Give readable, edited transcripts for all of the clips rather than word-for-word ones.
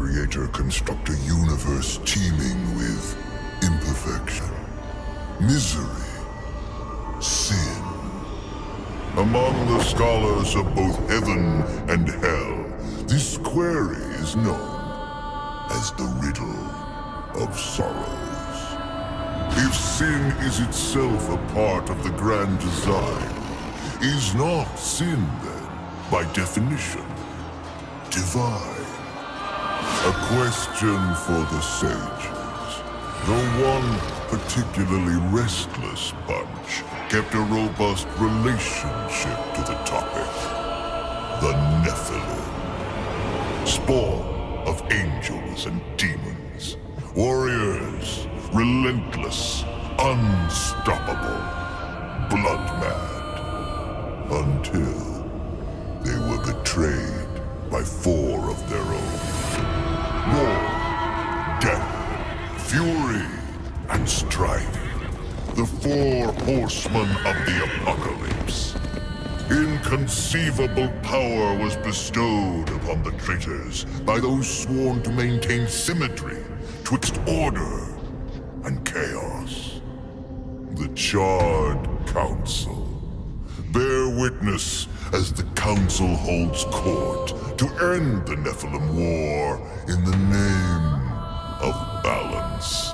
Creator construct a universe teeming with imperfection, misery, sin. Among the scholars of both heaven and hell, this query is known as the riddle of sorrows. If sin is itself a part of the grand design, is not sin then, by definition, divine? A question for the sages. The one particularly restless bunch kept a robust relationship to the topic. The Nephilim. Spawn of angels and demons. Warriors, relentless, unstoppable, blood-mad. Until they were betrayed by four of their own. War, death, fury, and strife. The four horsemen of the apocalypse. Inconceivable power was bestowed upon the traitors by those sworn to maintain symmetry twixt order and chaos. The Charred Council. Bear witness as the Council holds court to end the Nephilim War in the name of balance.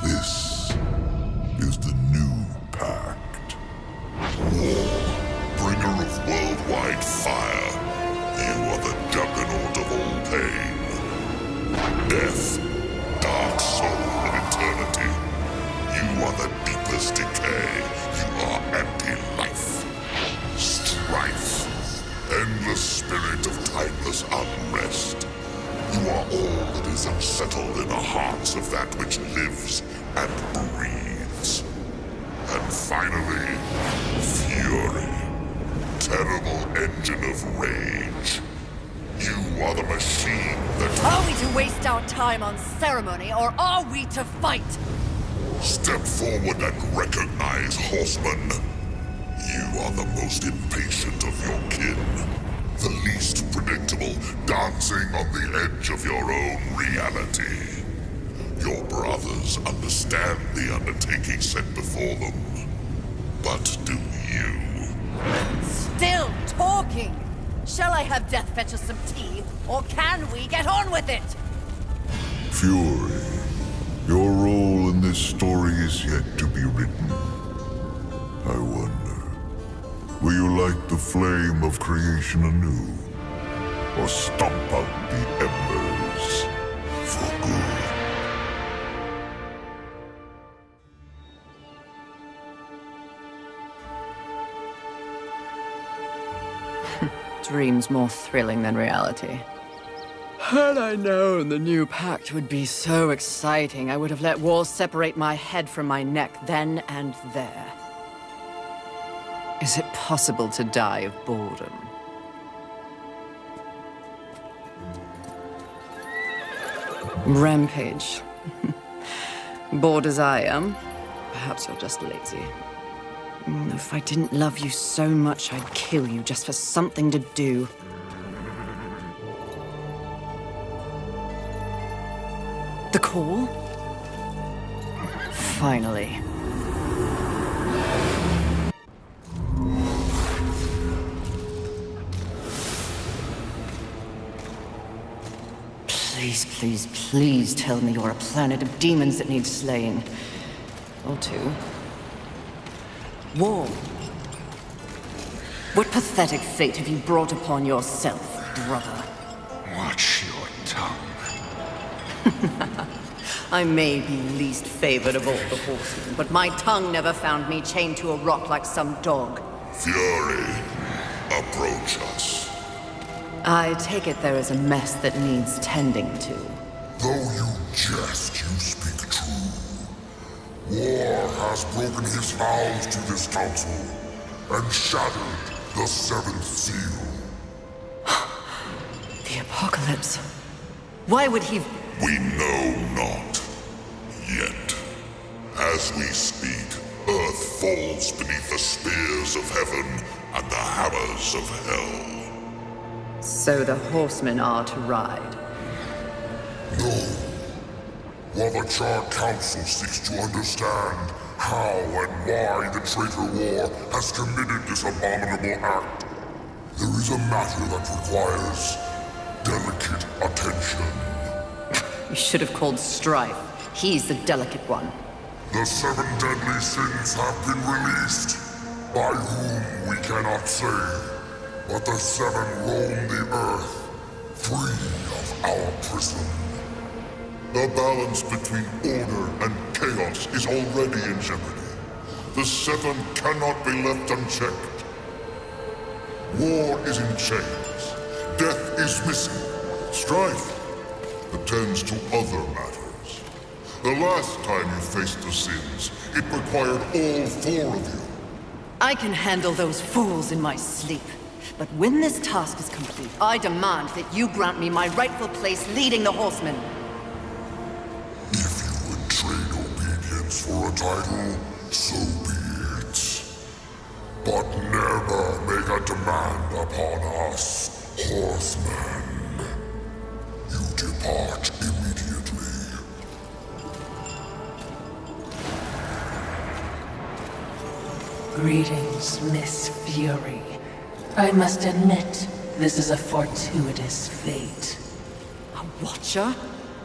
This is the new pact. War, bringer of worldwide fire. You are the juggernaut of all pain. Death, dark soul of eternity. You are the deepest decay. You are anti-life. Strife. Endless spirit of timeless unrest. You are all that is unsettled in the hearts of that which lives and breathes. And finally, fury. Terrible engine of rage. You are the machine that... Are we to waste our time on ceremony, or are we to fight? Step forward and recognize, horseman. You are the most impatient of your kin. The least predictable, dancing on the edge of your own reality. Your brothers understand the undertaking set before them. But do you? Still talking! Shall I have Death fetch us some tea, or can we get on with it? Fury, your role in this story is yet to be written. I wonder, will you light the flame of creation anew? Or stomp out the embers for good? Dreams more thrilling than reality. Had I known the new pact would be so exciting, I would have let walls separate my head from my neck then and there. Is it possible to die of boredom? Rampage. Bored as I am, perhaps you're just lazy. If I didn't love you so much, I'd kill you just for something to do. The call? Finally. Please, please, please tell me you're a planet of demons that needs slaying. Or two. War. What pathetic fate have you brought upon yourself, brother? Watch your tongue. I may be least favored of all the horsemen, but my tongue never found me chained to a rock like some dog. Fury, approach us. I take it there is a mess that needs tending to. Though you jest, you speak true. War has broken his vows to this council and shattered the seventh seal. The apocalypse. Why would he... We know not. Yet. As we speak, Earth falls beneath the spears of heaven and the hammers of hell. So the horsemen are to ride. No. While the Charred Council seeks to understand how and why the traitor war has committed this abominable act, there is a matter that requires delicate attention. You should have called Strife. He's the delicate one. The 7 deadly sins have been released, by whom we cannot say, but the 7 roam the earth, free of our prison. The balance between order and chaos is already in jeopardy. The 7 cannot be left unchecked. War is in chains. Death is missing. Strife attends to other matters. The last time you faced the sins, it required all 4 of you. I can handle those fools in my sleep. But when this task is complete, I demand that you grant me my rightful place leading the Horsemen. If you would trade obedience for a title, so be it. But never make a demand upon us, Horsemen. You depart immediately. Greetings, Miss Fury. I must admit, this is a fortuitous fate. A Watcher?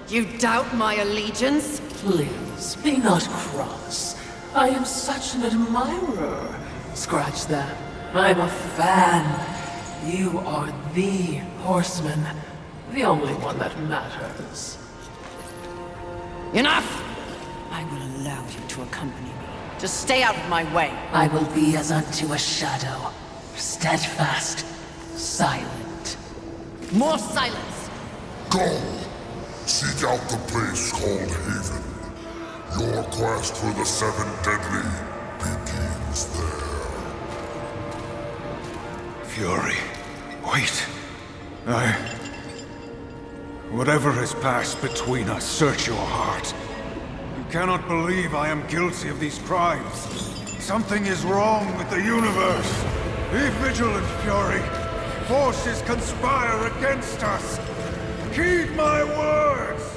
You doubt my allegiance? Please, be not cross. I am such an admirer. Scratch that. I'm a fan. You are the Horseman. The only one that matters. Enough! I will allow you to accompany me. Just stay out of my way. I will be as unto a shadow. Steadfast. Silent. More silence! Go! Seek out the place called Haven. Your quest for the 7 deadly begins there. Fury, wait. Whatever has passed between us, search your heart. You cannot believe I am guilty of these crimes. Something is wrong with the universe. Be vigilant, Fury. Forces conspire against us. Keep my words!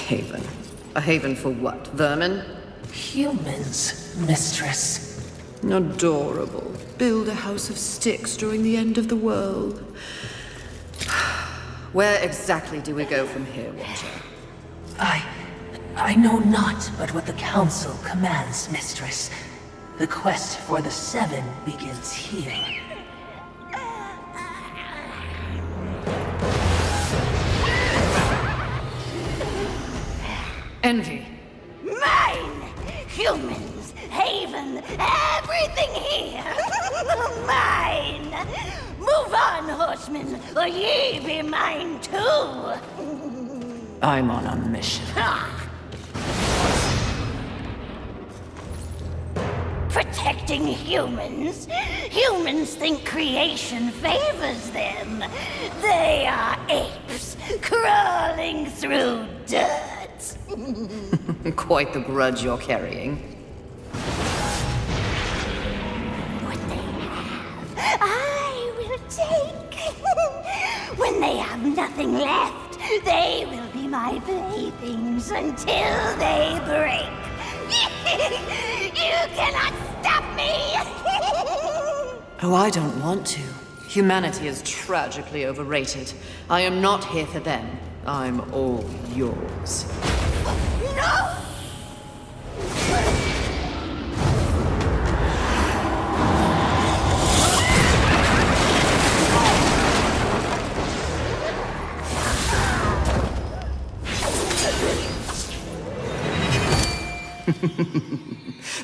Haven. A haven for what? Vermin? Humans, mistress. Adorable. Build a house of sticks during the end of the world. Where exactly do we go from here, Watcher? I know not but what the Council commands, mistress. The quest for the 7 begins here. Envy. Mine! Humans, Haven, everything here! Mine! Move on, horsemen, or ye be mine too! I'm on a mission. Protecting humans? Humans think creation favors them. They are apes, crawling through dirt. Quite the grudge you're carrying. What they have, I will take. When they have nothing left, they will be my playthings until they break. You cannot stop me! Oh, I don't want to. Humanity is tragically overrated. I am not here for them. I'm all yours. No!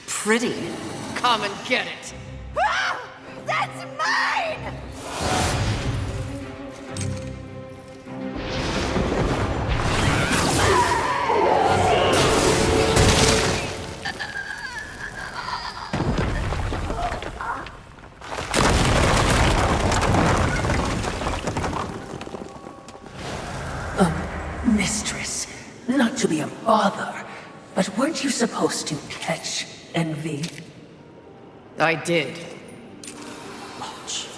Pretty. Come and get it. Ah! That's mine! Not to be a bother, but weren't you supposed to catch envy? I did. Watch.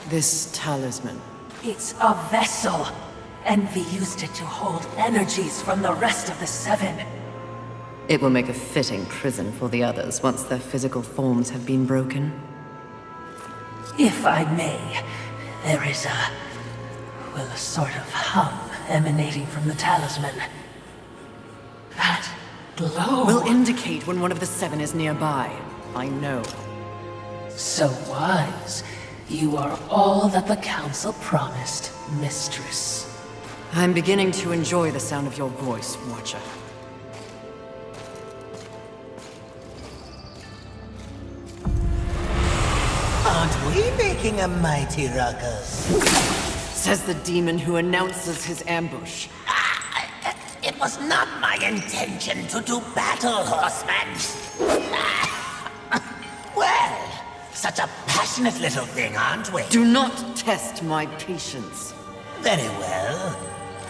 This talisman. It's a vessel. Envy used it to hold energies from the rest of the seven. It will make a fitting prison for the others once their physical forms have been broken. If I may, there is a sort of hum emanating from the talisman. That glow. Will indicate when one of the seven is nearby. I know. So wise. You are all that the Council promised, Mistress. I'm beginning to enjoy the sound of your voice, Watcher. Aren't we making a mighty ruckus? Says the demon who announces his ambush. It was not my intention to do battle, horseman. Well, such a passionate little thing, aren't we? Do not test my patience. Very well.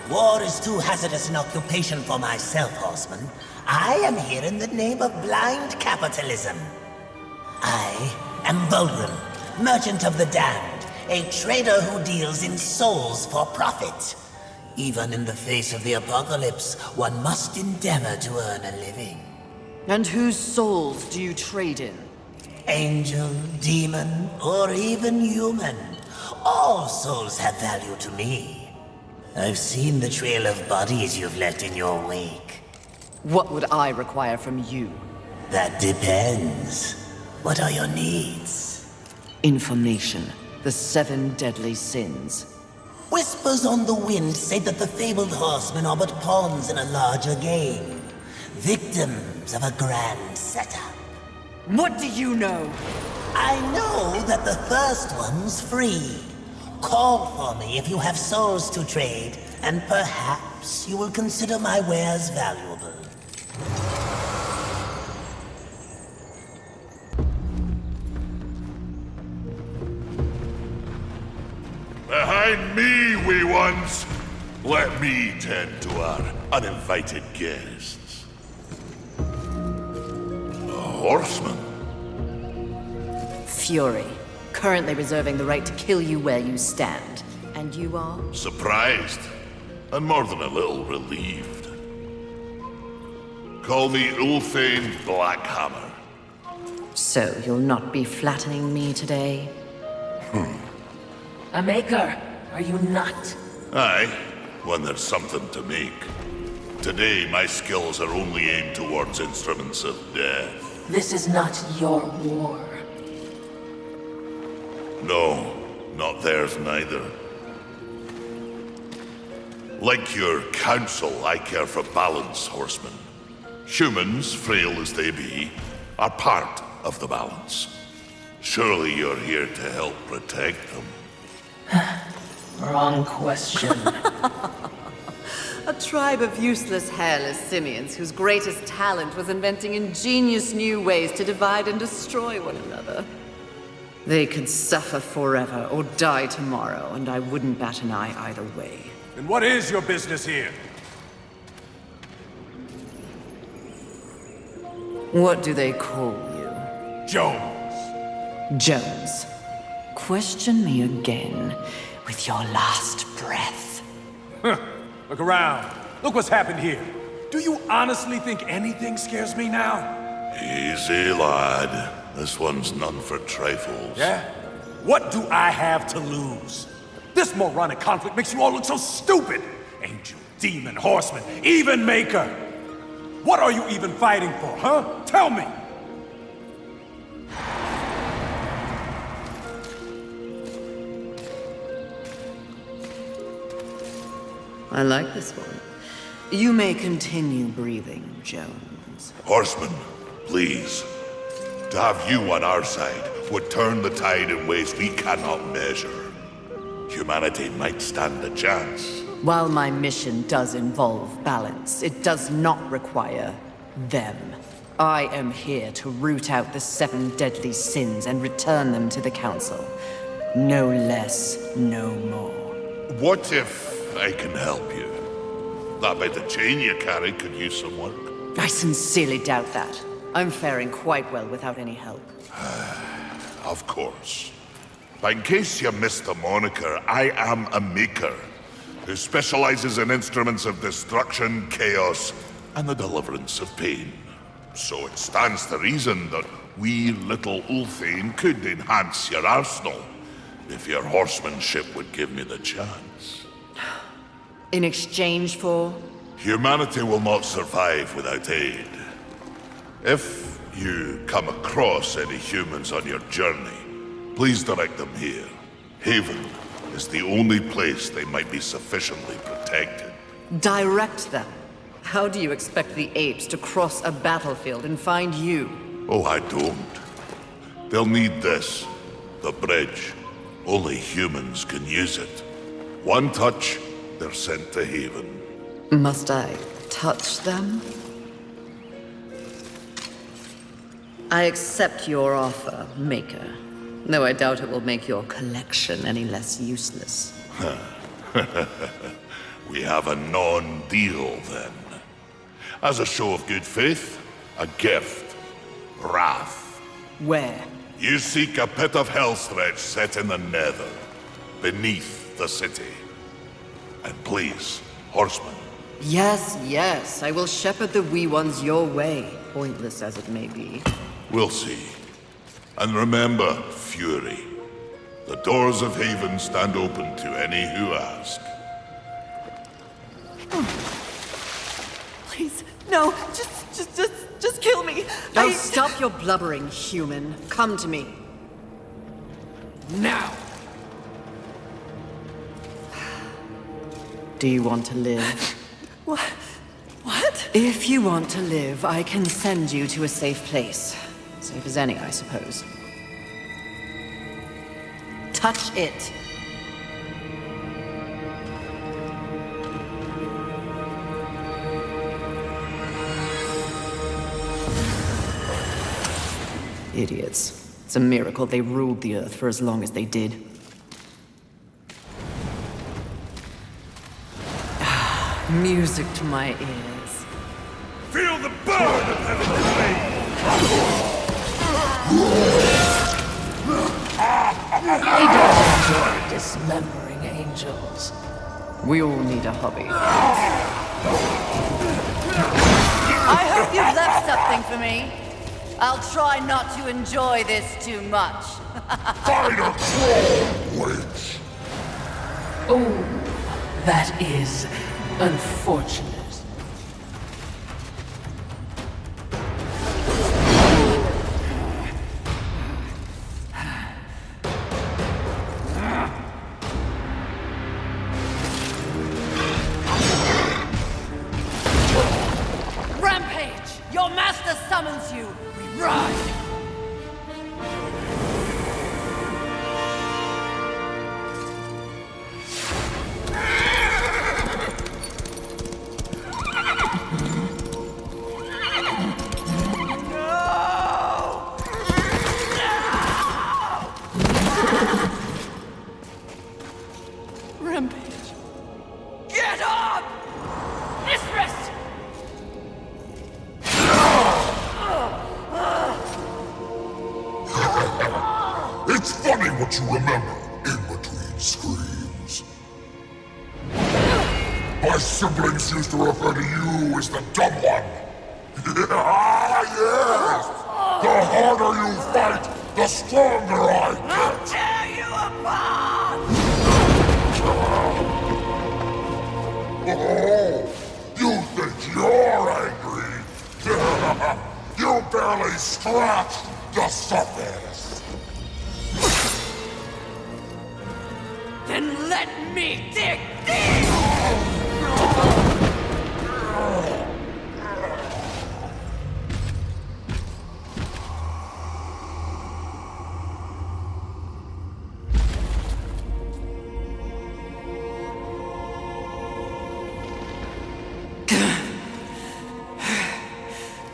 War is too hazardous an occupation for myself, horseman. I am here in the name of blind capitalism. I am Volgrim, merchant of the damned, a trader who deals in souls for profit. Even in the face of the apocalypse, one must endeavor to earn a living. And whose souls do you trade in? Angel, demon, or even human. All souls have value to me. I've seen the trail of bodies you've left in your wake. What would I require from you? That depends. What are your needs? Information. The 7 deadly sins. Whispers on the wind say that the fabled horsemen are but pawns in a larger game. Victims of a grand setup. What do you know? I know that the first one's free. Call for me if you have souls to trade, and perhaps you will consider my wares valuable. Behind me, wee ones! Let me tend to our uninvited guests. A horseman? Fury. Currently reserving the right to kill you where you stand. And you are? Surprised, and more than a little relieved. Call me Ulthane Blackhammer. So you'll not be flattening me today? A maker, are you not? Aye, when there's something to make. Today, my skills are only aimed towards instruments of death. This is not your war. No, not theirs neither. Like your council, I care for balance, horsemen. Humans, frail as they be, are part of the balance. Surely you're here to help protect them. Wrong question. A tribe of useless, hairless simians whose greatest talent was inventing ingenious new ways to divide and destroy one another. They could suffer forever or die tomorrow, and I wouldn't bat an eye either way. And what is your business here? What do they call you? Jones. Jones. Question me again with your last breath. Look around. Look what's happened here. Do you honestly think anything scares me now? Easy, lad. This one's none for trifles. Yeah? What do I have to lose? This moronic conflict makes you all look so stupid. Angel, demon, horseman, even maker. What are you even fighting for, huh? Tell me! I like this one. You may continue breathing, Jones. Horsemen, please. To have you on our side would turn the tide in ways we cannot measure. Humanity might stand a chance. While my mission does involve balance, it does not require them. I am here to root out the 7 deadly sins and return them to the Council. No less, no more. What if I can help you? That bit of chain you carry could use some work. I sincerely doubt that. I'm faring quite well without any help. Of course. But in case you missed the moniker, I am a maker who specializes in instruments of destruction, chaos, and the deliverance of pain. So it stands to reason that we little Ulthane could enhance your arsenal if your horsemanship would give me the chance. In exchange for? Humanity will not survive without aid. If you come across any humans on your journey, please direct them here. Haven is the only place they might be sufficiently protected. Direct them? How do you expect the apes to cross a battlefield and find you? Oh, I don't. They'll need this. The bridge. Only humans can use it. One touch, they're sent to Haven. Must I touch them? I accept your offer, Maker. Though I doubt it will make your collection any less useless. We have a non-deal, then. As a show of good faith, a gift. Wrath. Where? You seek a pit of hellstretch set in the nether, beneath the city. And please, horsemen. Yes, yes, I will shepherd the wee ones your way, pointless as it may be. We'll see. And remember, Fury. The doors of Haven stand open to any who ask. Please, no, just kill me. Oh, stop your blubbering, human. Come to me. Now! Do you want to live? What? If you want to live, I can send you to a safe place. Safe as any, I suppose. Touch it. Idiots. It's a miracle they ruled the Earth for as long as they did. Music to my ears. Feel the burn of heavenly flame! I don't enjoy dismembering angels. We all need a hobby. I hope you've left something for me. I'll try not to enjoy this too much. Fight a troll, witch! Oh, that is unfortunate. Rampage! Your master summons you! We ride! Rampage. Get up! Mistress! It's funny what you remember in between screams. My siblings used to refer to you as the dumb one. Yes! The harder you fight, the stronger I get. Tear you apart! Oh, you think you're angry? You barely scratched the surface. Then let me dig deep!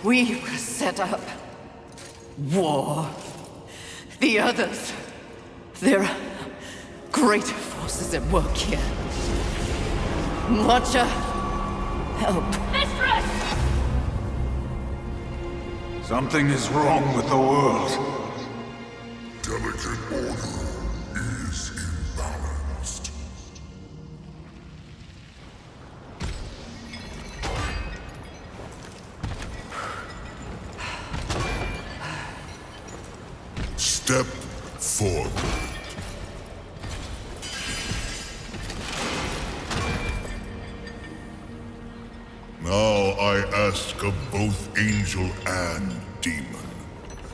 We will set up war. The others, there are great forces at work here. Watcher, help. Something is wrong with the world. Delicate order is imbalanced. Step forward. Now I ask of both angel and demon.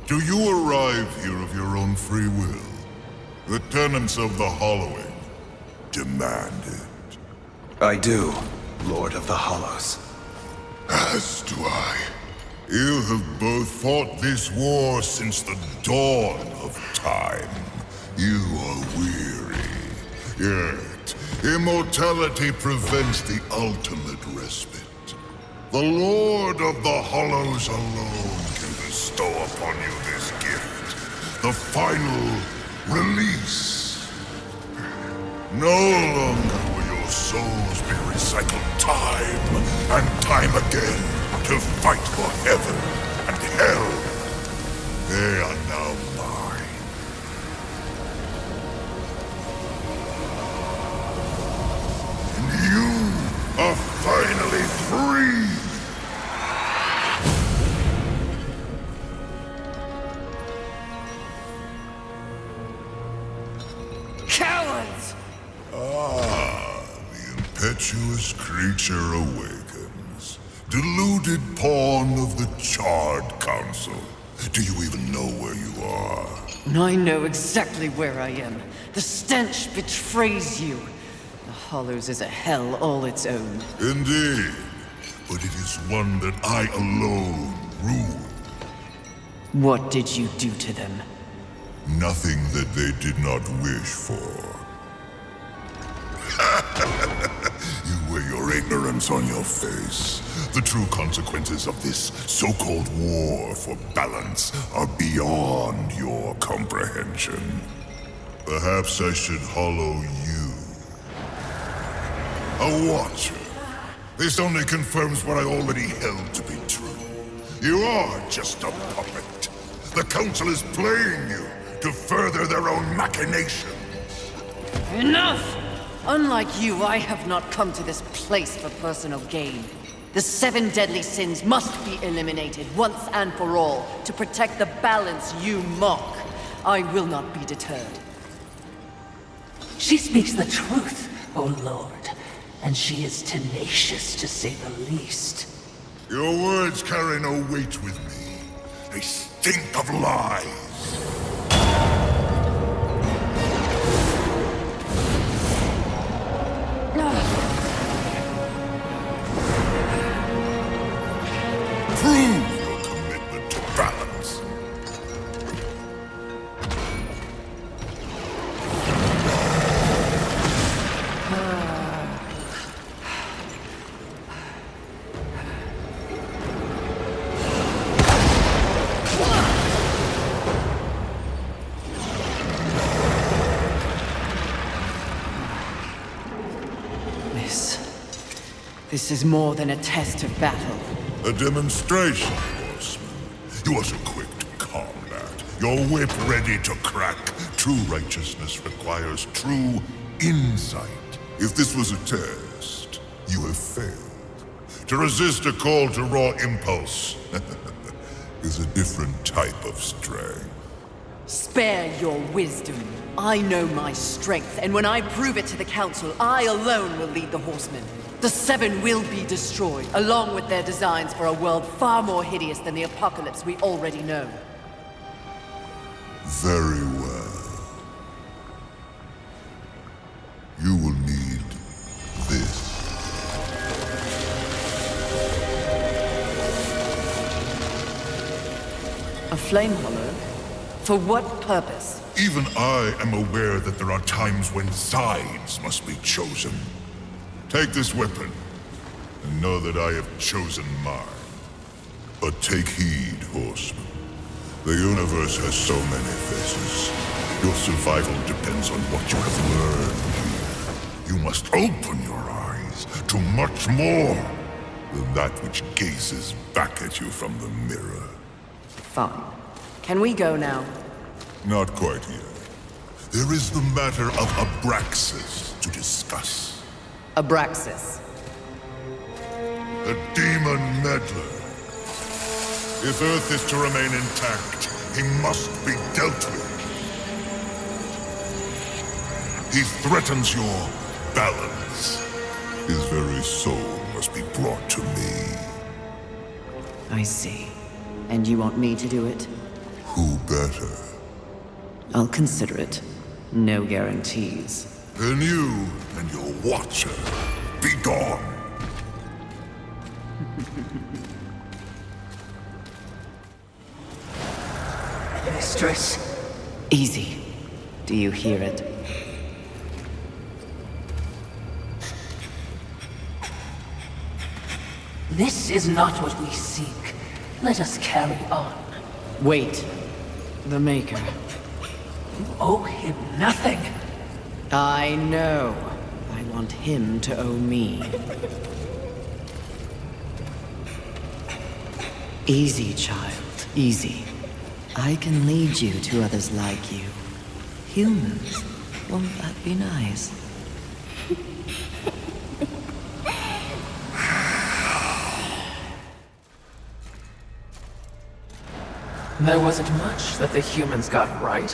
Do you arrive here of your own free will? The tenets of the Hollowing demand it. I do, Lord of the Hollows. As do I. You have both fought this war since the dawn of time. You are weary. Yet, immortality prevents the ultimate respite. The Lord of the Hollows alone can bestow upon you this gift. The final release. No longer will your souls be recycled time and time again to fight for heaven and hell. They are now mine. And you are finally free! Cowards! The impetuous creature awakens. Deluded pawn of the Charred Council. Do you even know where you are? I know exactly where I am. The stench betrays you. The Hollows is a hell all its own. Indeed. But it is one that I alone rule. What did you do to them? Nothing that they did not wish for. You wear your ignorance on your face. The true consequences of this so-called war for balance are beyond your comprehension. Perhaps I should hollow you. A watcher. This only confirms what I already held to be true. You are just a puppet. The Council is playing you to further their own machinations. Enough! Unlike you, I have not come to this place for personal gain. The 7 deadly sins must be eliminated once and for all to protect the balance you mock. I will not be deterred. She speaks the truth, O Lord, and she is tenacious to say the least. Your words carry no weight with me. They stink of lies. Prove your commitment to balance. This is more than a test of battle. A demonstration, horseman. You are so quick to combat. Your whip ready to crack. True righteousness requires true insight. If this was a test, you have failed. To resist a call to raw impulse is a different type of strength. Spare your wisdom. I know my strength, and when I prove it to the Council, I alone will lead the Horsemen. The 7 will be destroyed, along with their designs for a world far more hideous than the apocalypse we already know. Very well. You will need this. A flame hollow? For what purpose? Even I am aware that there are times when sides must be chosen. Take this weapon, and know that I have chosen mine. But take heed, horseman. The universe has so many faces. Your survival depends on what you have learned here. You must open your eyes to much more than that which gazes back at you from the mirror. Fine. Can we go now? Not quite yet. There is the matter of Abraxas to discuss. Abraxas. A demon meddler. If Earth is to remain intact, he must be dealt with. He threatens your balance. His very soul must be brought to me. I see. And you want me to do it? Who better? I'll consider it. No guarantees. Then you and your watcher, be gone. Mistress. Easy. Do you hear it? This is not what we seek. Let us carry on. Wait. The Maker. You owe him nothing. I know. I want him to owe me. Easy, child. Easy. I can lead you to others like you. Humans. Won't that be nice? There wasn't much that the humans got right.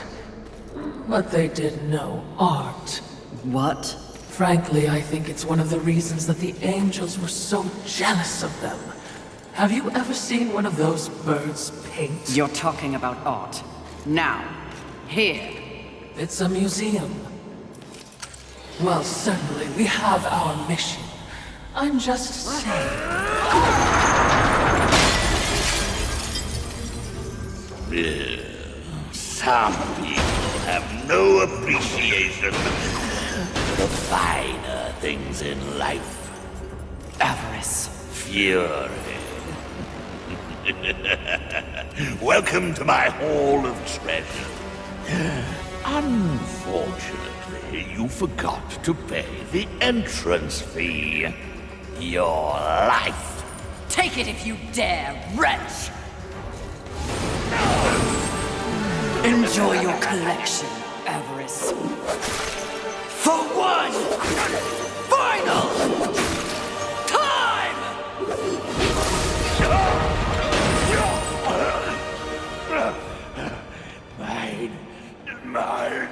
But they did know art. What? Frankly, I think it's one of the reasons that the angels were so jealous of them. Have you ever seen one of those birds paint? You're talking about art. Now. Here. It's a museum. Well, certainly we have our mission. I'm just saying. Some people have no appreciation for the finer things in life. Avarice. Fury. Welcome to my Hall of Treasure. Unfortunately, you forgot to pay the entrance fee. Your life. Take it if you dare, wretch! Enjoy your collection, Avarice. For one final time! Mine.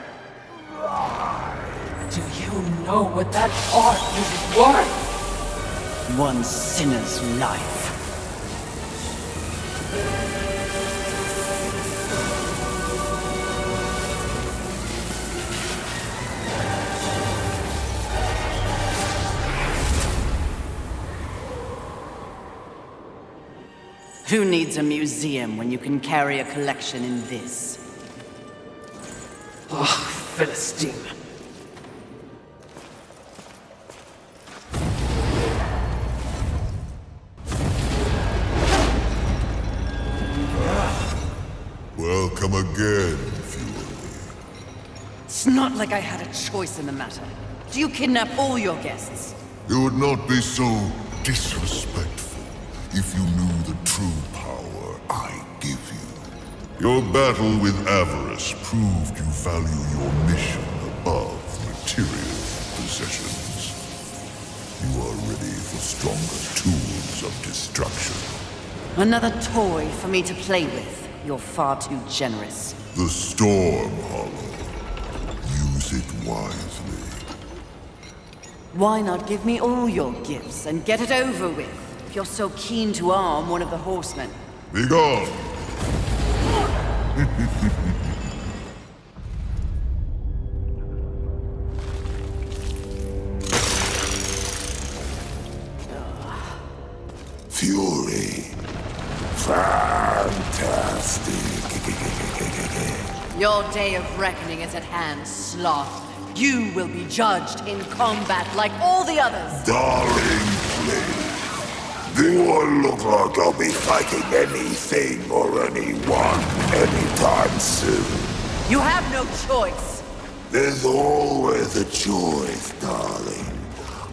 Do you know what that art is worth? One sinner's life. Who needs a museum when you can carry a collection in this? Oh, Philistine. Welcome again, Fury. It's not like I had a choice in the matter. Do you kidnap all your guests? You would not be so disrespectful if you knew the true power I give you. Your battle with Avarice proved you value your mission above material possessions. You are ready for stronger tools of destruction. Another toy for me to play with. You're far too generous. The Storm Hollow. Use it wisely. Why not give me all your gifts and get it over with, if you're so keen to arm one of the horsemen? Be gone! Fury. Fantastic. Your day of reckoning is at hand, Sloth. You will be judged in combat like all the others. Darling play. Do I look like I'll be fighting anything or anyone anytime soon? You have no choice. There's always a choice, darling.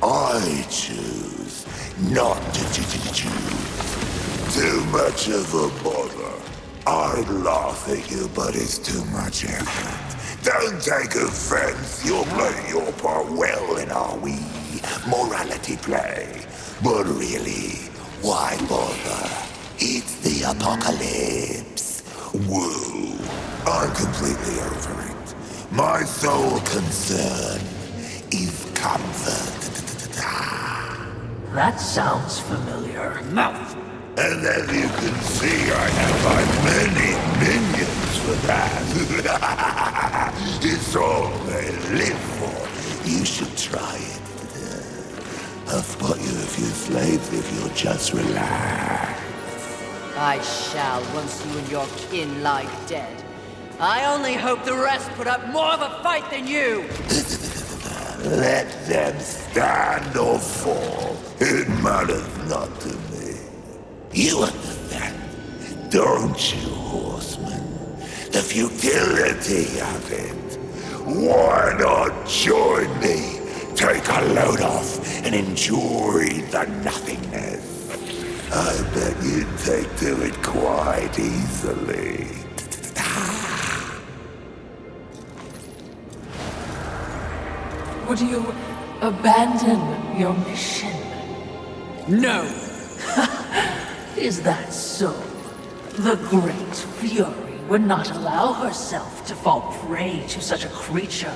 I choose not to choose. Too much of a bother. I'd laugh at you, but it's too much effort. Don't take offense. You're playing your part well in our wee morality play. But really, why bother? It's the apocalypse. Woo. I'm completely over it. My sole concern is comfort. That sounds familiar. Mouth! And as you can see, I have my many minions for that. It's all they live for. You should try it. I'll spot you a few slaves if you'll just relax. I shall once you and your kin lie dead. I only hope the rest put up more of a fight than you! Let them stand or fall. It matters not to me. You understand, don't you, horseman? The futility of it. Why not join me? Take a load off and enjoy the nothingness. I bet you'd take to it quite easily. Would you abandon your mission? No! Is that so? The Great Fury would not allow herself to fall prey to such a creature.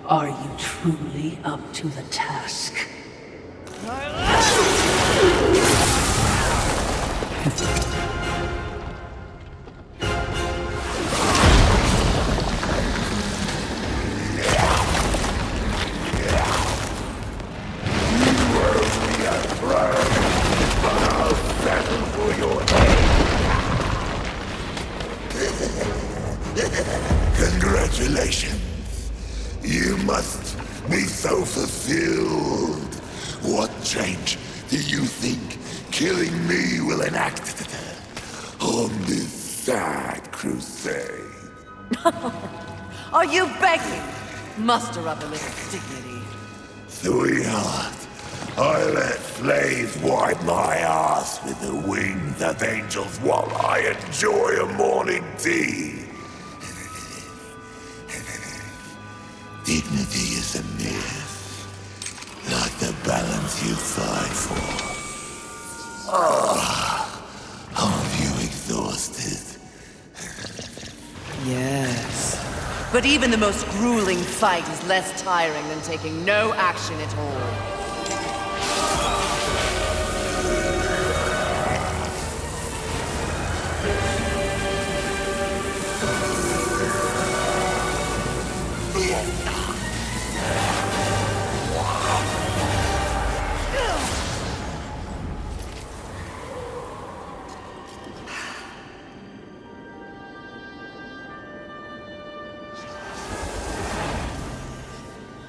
Are you truly up to the task? Congratulations. You must be so fulfilled. What change do you think killing me will enact on this sad crusade? Are you begging? Muster up a little dignity. Sweetheart, I let slaves wipe my ass with the wings of angels while I enjoy a morning tea. Dignity is a myth, like the balance you fight for. Aren't you exhausted? Yes. But even the most grueling fight is less tiring than taking no action at all.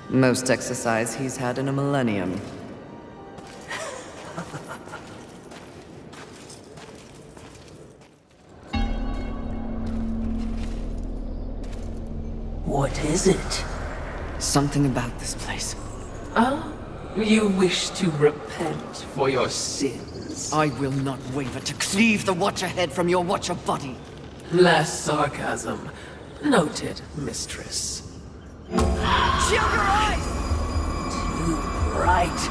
Most exercise he's had in a millennium. What is it? Something about this place. Ah, you wish to repent for your sins. I will not waver to cleave the Watcher head from your Watcher body. Less sarcasm. Noted, mistress. Shield your eyes! Too bright.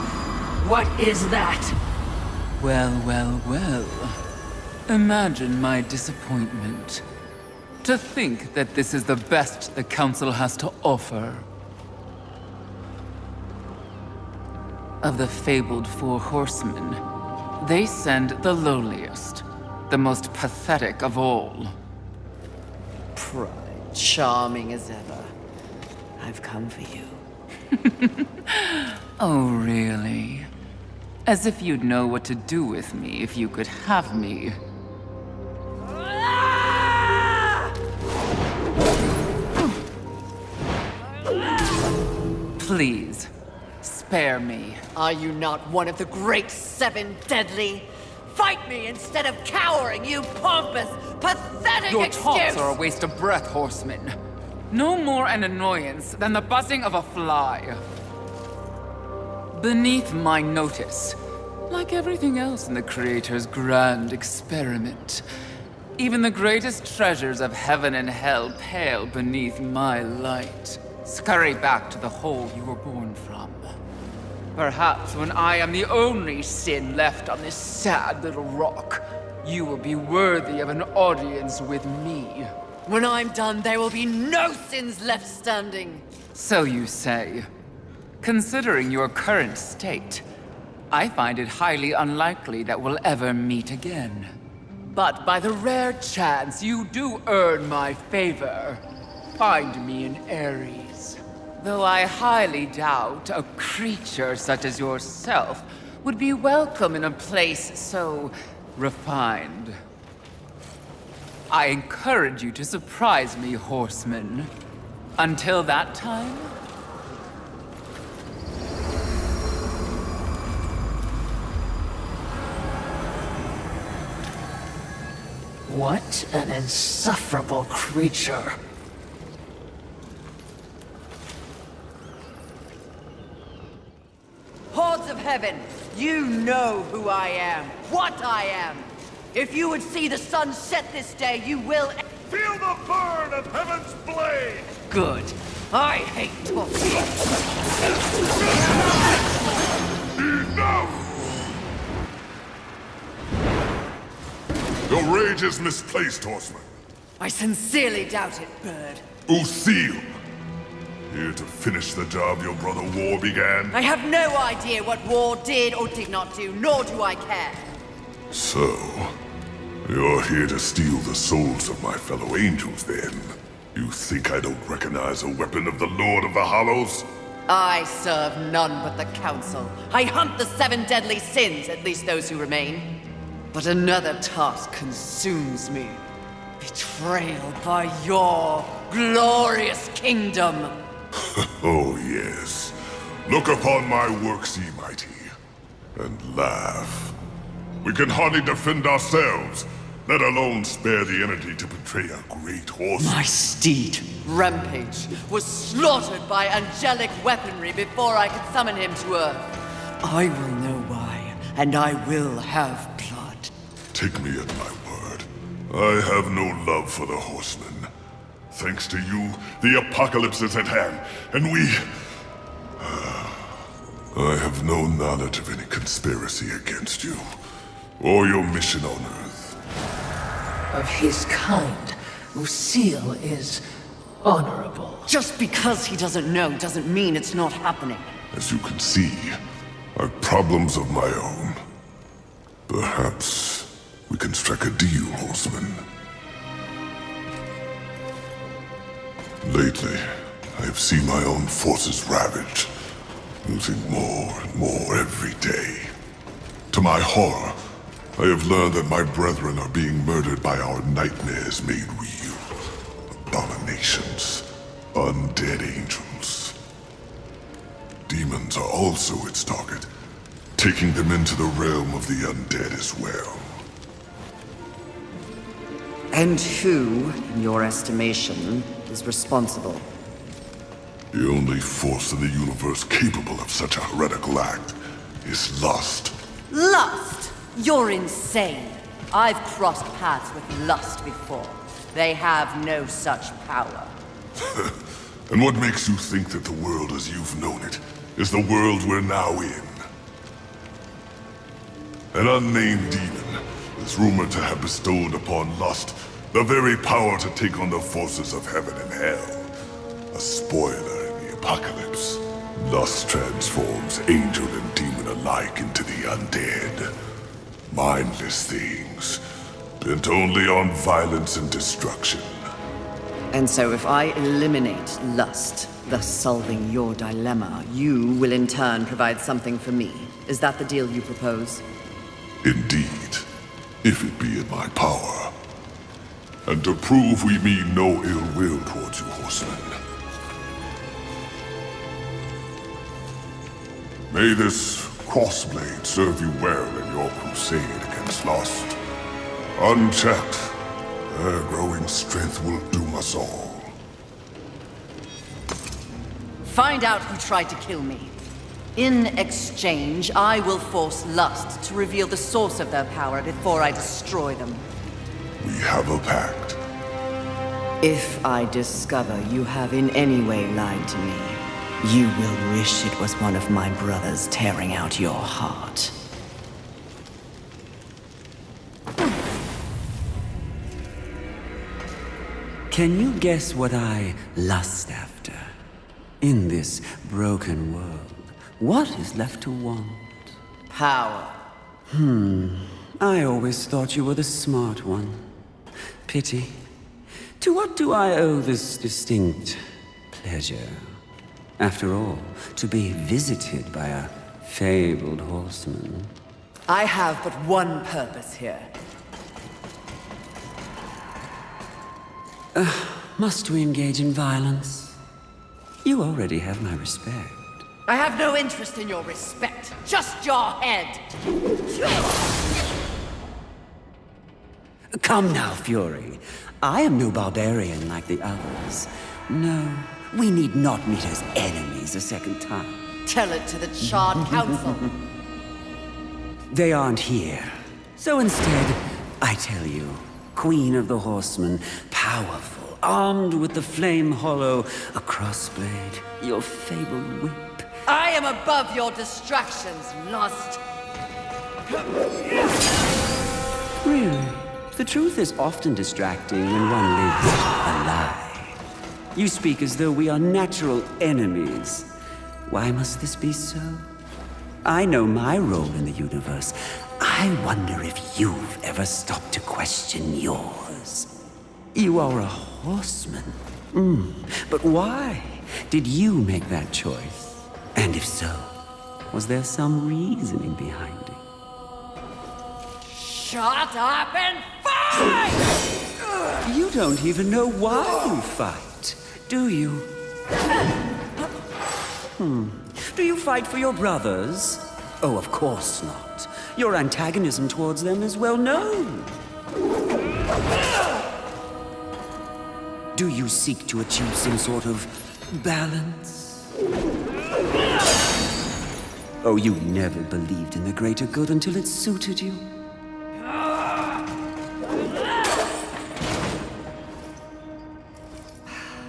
What is that? Well, well, well. Imagine my disappointment. To think that this is the best the Council has to offer. Of the fabled Four Horsemen, they send the lowliest, the most pathetic of all. Pride, charming as ever. I've come for you. Oh, really? As if you'd know what to do with me if you could have me. Please, spare me. Are you not one of the great seven deadly? Fight me instead of cowering, you pompous, pathetic Your excuse! taunts are a waste of breath, horseman. No more an annoyance than the buzzing of a fly. Beneath my notice, like everything else in the Creator's grand experiment, even the greatest treasures of heaven and hell pale beneath my light. Scurry back to the hole you were born from. Perhaps when I am the only sin left on this sad little rock, you will be worthy of an audience with me. When I'm done, there will be no sins left standing. So you say. Considering your current state, I find it highly unlikely that we'll ever meet again. But by the rare chance you do earn my favor, find me in Ares. Though I highly doubt a creature such as yourself would be welcome in a place so refined. I encourage you to surprise me, horseman. Until that time... What an insufferable creature. Hordes of heaven, you know who I am, what I am. If you would see the sun set this day, you will... Feel the burn of heaven's blade! Good. I hate talking. Enough! Your rage is misplaced, horseman. I sincerely doubt it, bird. Usil! Here to finish the job your brother War began? I have no idea what war did or did not do, nor do I care. So, you're here to steal the souls of my fellow angels, then? You think I don't recognize a weapon of the Lord of the Hollows? I serve none but the Council. I hunt the 7 deadly sins, at least those who remain. But another task consumes me. Betrayal by your glorious kingdom. Oh, yes. Look upon my works, ye mighty, and laugh. We can hardly defend ourselves, let alone spare the energy to betray a great horse. My steed, Rampage, was slaughtered by angelic weaponry before I could summon him to Earth. I will know why, and I will have blood. Take me at my word. I have no love for the horsemen. Thanks to you, the apocalypse is at hand, and we... I have no knowledge of any conspiracy against you, or your mission on Earth. Of his kind, Lucille is honorable. Just because he doesn't know doesn't mean it's not happening. As you can see, I've problems of my own. Perhaps we can strike a deal, horseman. Lately, I have seen my own forces ravaged, losing more and more every day. To my horror, I have learned that my brethren are being murdered by our nightmares made real. Abominations, undead angels. Demons are also its target, taking them into the realm of the undead as well. And who, in your estimation, is responsible? The only force in the universe capable of such a heretical act is lust. Lust? You're insane. I've crossed paths with lust before. They have no such power. And what makes you think that the world as you've known it is the world we're now in? An unnamed demon is rumored to have bestowed upon lust the very power to take on the forces of heaven and hell. A spoiler in the apocalypse. Lust transforms angel and demon alike into the undead. Mindless things, bent only on violence and destruction. And so if I eliminate lust, thus solving your dilemma, you will in turn provide something for me. Is that the deal you propose? Indeed, if it be in my power. And to prove we mean no ill will towards you, horsemen. May this crossblade serve you well in your crusade against against Lust. Unchecked, their growing strength will doom us all. Find out who tried to kill me. In exchange, I will force Lust to reveal the source of their power before I destroy them. We have a pact. If I discover you have in any way lied to me, you will wish it was one of my brothers tearing out your heart. Can you guess what I lust after? In this broken world, what is left to want? Power. I always thought you were the smart one. Pity. To what do I owe this distinct pleasure? After all, to be visited by a fabled horseman. I have but one purpose here. Must we engage in violence? You already have my respect. I have no interest in your respect, just your head. Come now, Fury. I am no barbarian like the others. No, we need not meet as enemies a second time. Tell it to the Charred Council. They aren't here. So instead, I tell you, Queen of the Horsemen, powerful, armed with the flame hollow, a crossblade, your fabled whip. I am above your distractions, Lust. Really? The truth is often distracting when one lives a lie. You speak as though we are natural enemies. Why must this be so? I know my role in the universe. I wonder if you've ever stopped to question yours. You are a horseman. But why did you make that choice? And if so, was there some reasoning behind it? Shut up and fight! You don't even know why you fight, do you? Do you fight for your brothers? Oh, of course not. Your antagonism towards them is well known. Do you seek to achieve some sort of balance? Oh, you never believed in the greater good until it suited you.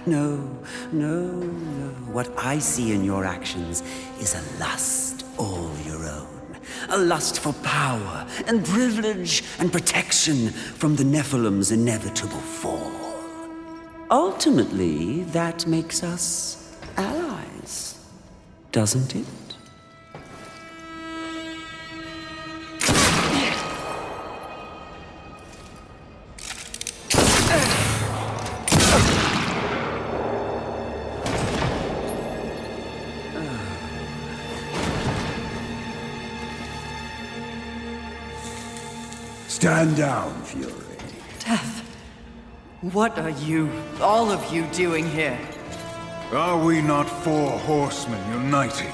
No. What I see in your actions is a lust all your own. A lust for power and privilege and protection from the Nephilim's inevitable fall. Ultimately, that makes us allies, doesn't it? Stand down, Fury. Death. What are you, all of you, doing here? Are we not four horsemen united?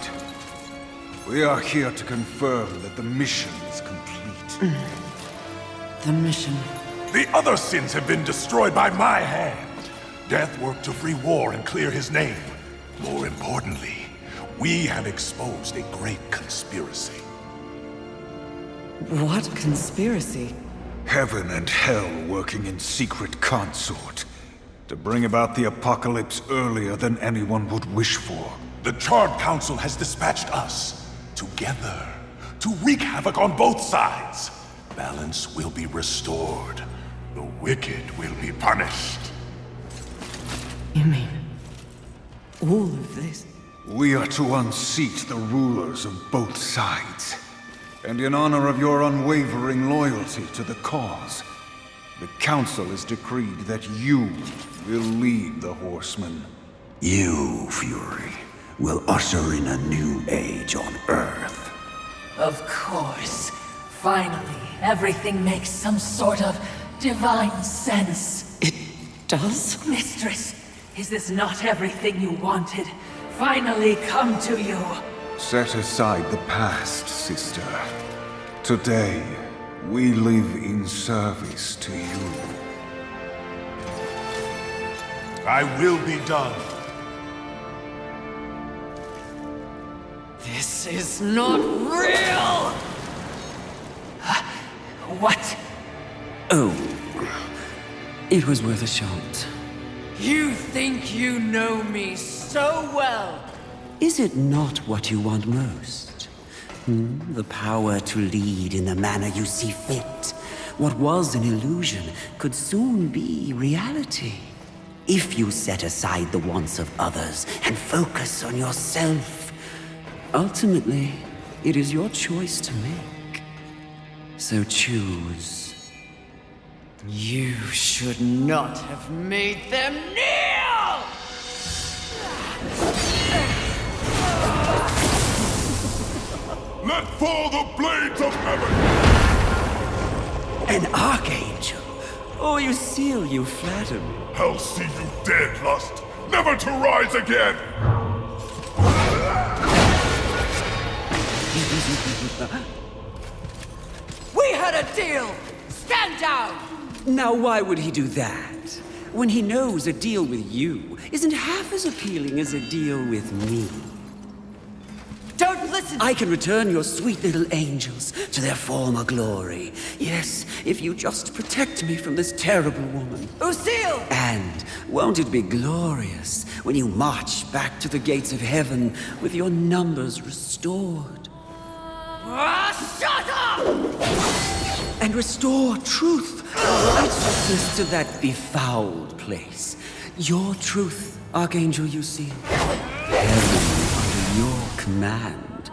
We are here to confirm that the mission is complete. The mission. The other sins have been destroyed by my hand. Death worked to free War and clear his name. More importantly, we have exposed a great conspiracy. What conspiracy? Heaven and hell working in secret consort to bring about the apocalypse earlier than anyone would wish for. The Charred Council has dispatched us together to wreak havoc on both sides. Balance will be restored. The wicked will be punished. You mean all of this? We are to unseat the rulers of both sides. And in honor of your unwavering loyalty to the cause, the Council has decreed that you will lead the Horsemen. You, Fury, will usher in a new age on Earth. Of course. Finally, everything makes some sort of divine sense. It does? Mistress, is this not everything you wanted? Finally come to you. Set aside the past, sister. Today, We live in service to you. I will be done. This is not real! What? Oh, it was worth a shot. You think you know me so well! Is it not what you want most? The power to lead in the manner you see fit. What was an illusion could soon be reality. If you set aside the wants of others and focus on yourself. Ultimately, it is your choice to make. So choose. You should not have made them kneel! Let fall the blades of heaven! An archangel? Oh, you seal, you flatter me. I'll see you dead, Lust, never to rise again! We had a deal! Stand down! Now why would he do that? When he knows a deal with you isn't half as appealing as a deal with me. Don't listen! I can return your sweet little angels to their former glory. Yes, if you just protect me from this terrible woman. Lucille! And won't it be glorious when you march back to the gates of heaven with your numbers restored? Shut up! And restore truth and righteousness to that befouled place. Your truth, Archangel Lucille. Heaven under your command.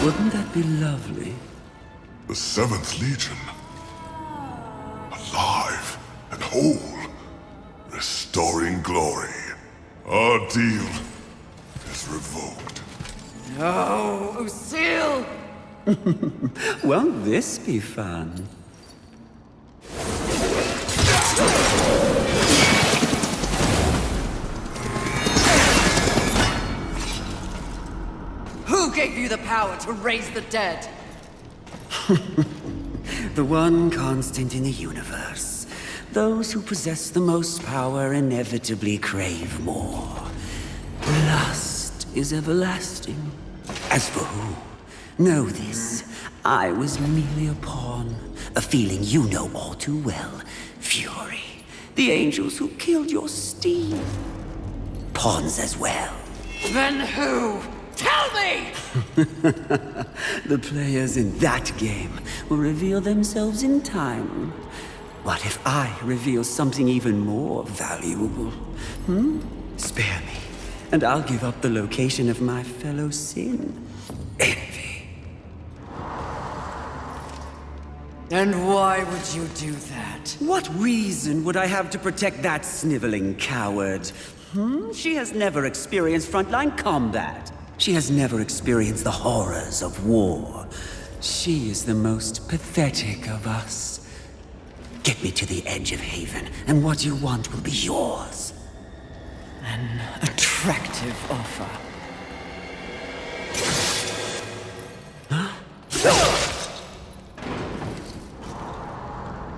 Wouldn't that be lovely? The 7th Legion. Alive and whole. Restoring glory. Our deal is revoked. No, Lucille! Won't this be fun? Who gave you the power to raise the dead? The one constant in the universe. Those who possess the most power inevitably crave more. Lust is everlasting. As for who? Know this. I was merely a pawn. A feeling you know all too well. Fury. The angels who killed your steed. Pawns as well. Then who? Tell me! The players in that game will reveal themselves in time. What if I reveal something even more valuable? Spare me, and I'll give up the location of my fellow sin. Envy. And why would you do that? What reason would I have to protect that sniveling coward? She has never experienced frontline combat. She has never experienced the horrors of war. She is the most pathetic of us. Get me to the edge of Haven, and what you want will be yours. An attractive offer.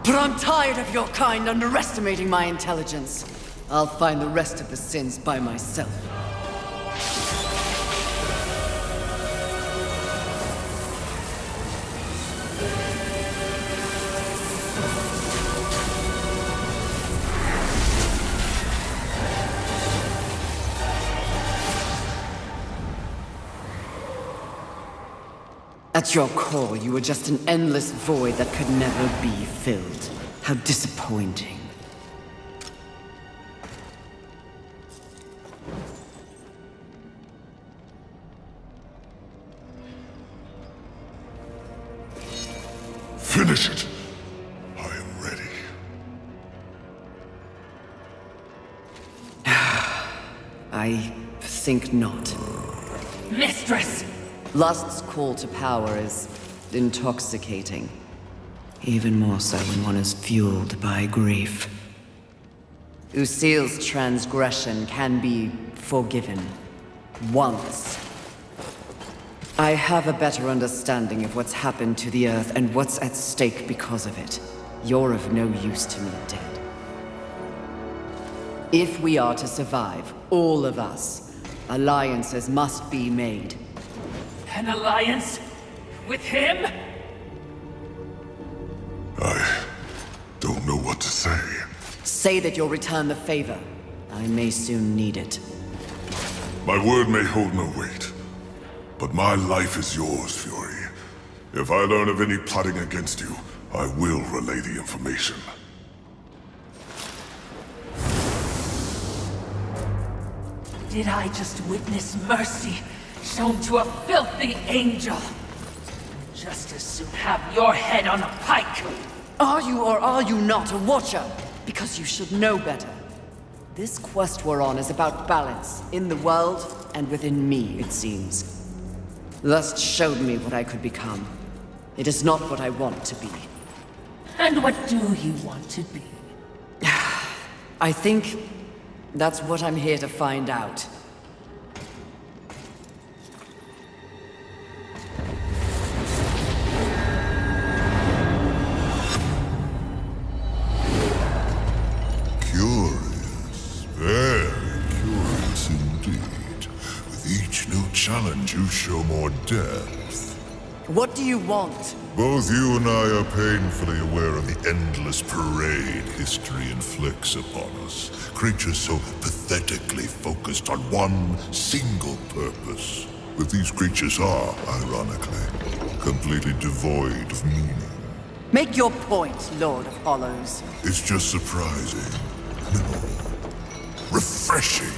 But I'm tired of your kind underestimating my intelligence. I'll find the rest of the sins by myself. At your core, you were just an endless void that could never be filled. How disappointing. Finish it. I am ready. I think not. Mistress! Lust's call to power is intoxicating. Even more so when one is fueled by grief. Lucille's transgression can be forgiven. Once. I have a better understanding of what's happened to the Earth and what's at stake because of it. You're of no use to me, dead. If we are to survive, all of us, alliances must be made. An alliance? With him? I don't know what to say. Say that you'll return the favor. I may soon need it. My word may hold no weight, but my life is yours, Fury. If I learn of any plotting against you, I will relay the information. Did I just witness mercy shown to a filthy angel? Just as soon have your head on a pike. Are you or are you not a Watcher? Because you should know better. This quest we're on is about balance, in the world and within me, it seems. Lust showed me what I could become. It is not what I want to be. And what do you want to be? I think that's what I'm here to find out. Curious, very curious indeed. With each new challenge, you show more depth. What do you want? Both you and I are painfully aware of the endless parade history inflicts upon us. Creatures so pathetically focused on one single purpose. But these creatures are, ironically, completely devoid of meaning. Make your point, Lord of Hollows. It's just surprising. No. Refreshing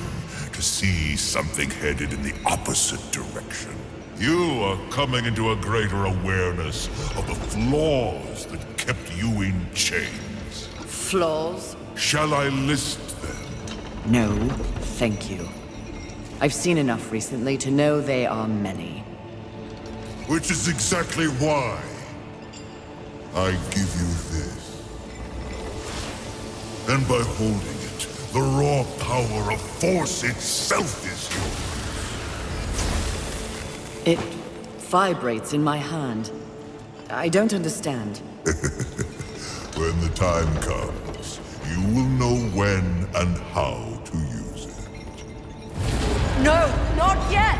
to see something headed in the opposite direction. You are coming into a greater awareness of the flaws that kept you in chains. Flaws? Shall I list them? No, thank you. I've seen enough recently to know they are many. Which is exactly why I give you this. And by holding it, the raw power of Force itself is yours. It vibrates in my hand. I don't understand. When the time comes, you will know when and how to use it. No, not yet!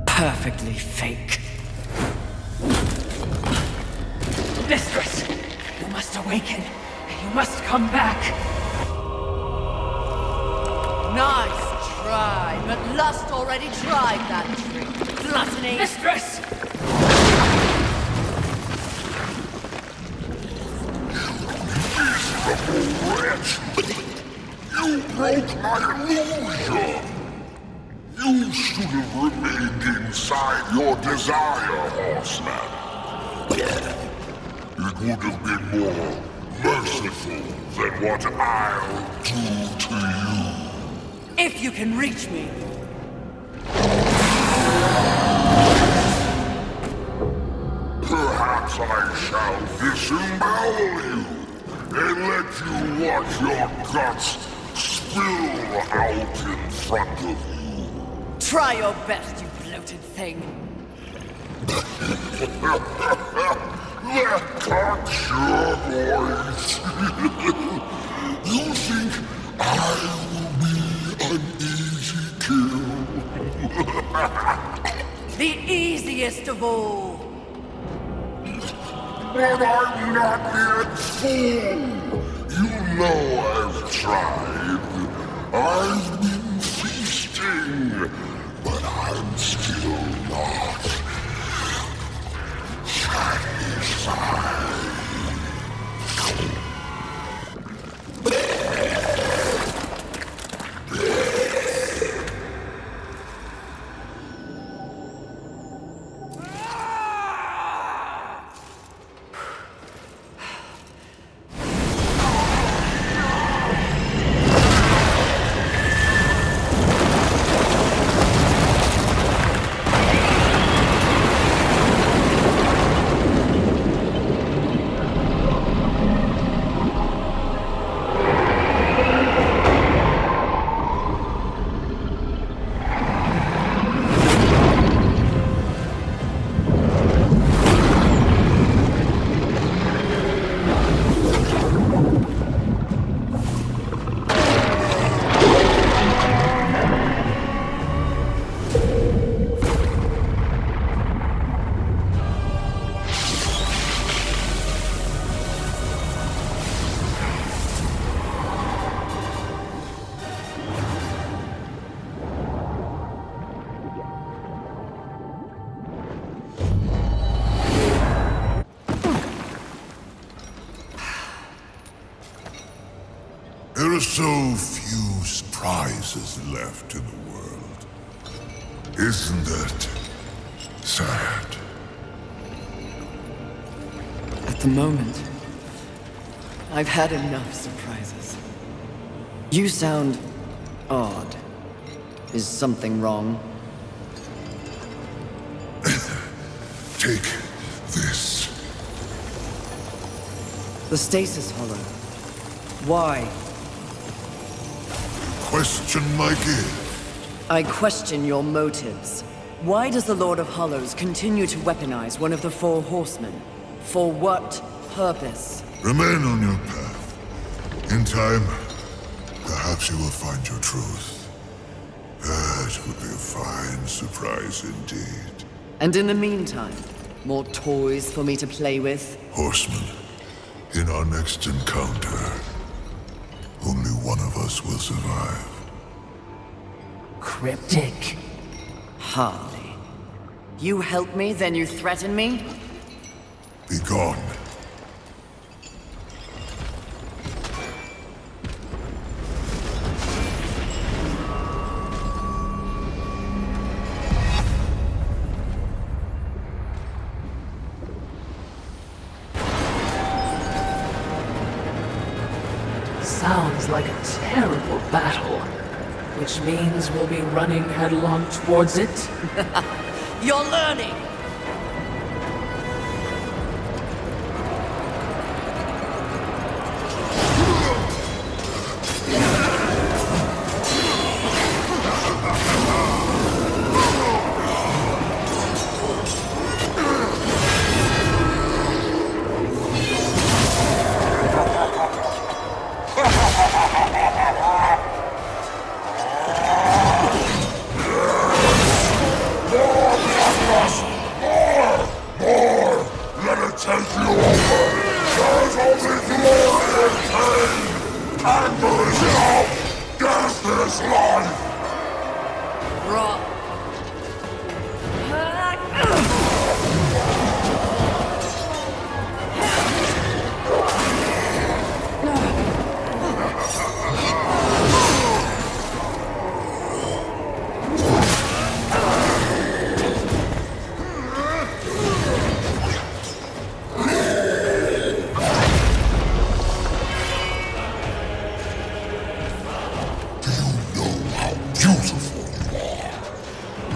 Perfectly fake. Mistress! You must awaken. You must come back. Nice try, but Lust already tried that trick. Gluttony! Mistress! You broke my illusion! You should have remained inside your desire, Horseman. It would have been more merciful than what I'll do to you. If you can reach me. Perhaps I shall disembowel you and let you watch your guts spill out in front of you. Try your best, you bloated thing. That cocks your voice. You think I will be an easy kill? The easiest of all. But I'm not yet full. You know I've tried. I've been feasting, but I'm still not satisfied. There are so few surprises left in the world. Isn't that sad? At the moment, I've had enough surprises. You sound odd. Is something wrong? Take this. The stasis hollow. Why? Question my gift. I question your motives. Why does the Lord of Hollows continue to weaponize one of the four horsemen? For what purpose? Remain on your path. In time, perhaps you will find your truth. That would be a fine surprise indeed. And in the meantime, more toys for me to play with? Horseman, in our next encounter, only one of us will survive. Cryptic. Hardly. You help me, then you threaten me? Be gone. Sounds like a terrible battle. Which means we'll be running headlong towards it? You're learning!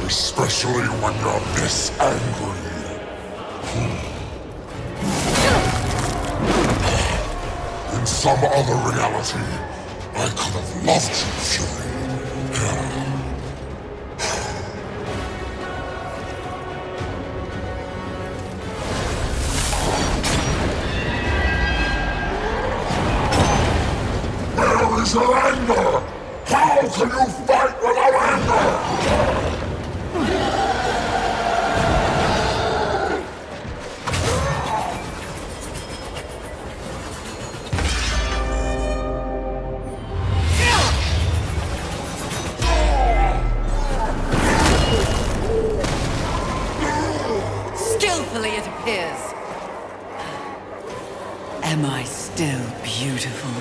Especially when you're this angry. In some other reality, I could have loved you, Fury. Where is your anger? How can you fight without anger? Skillfully, it appears. Am I still beautiful?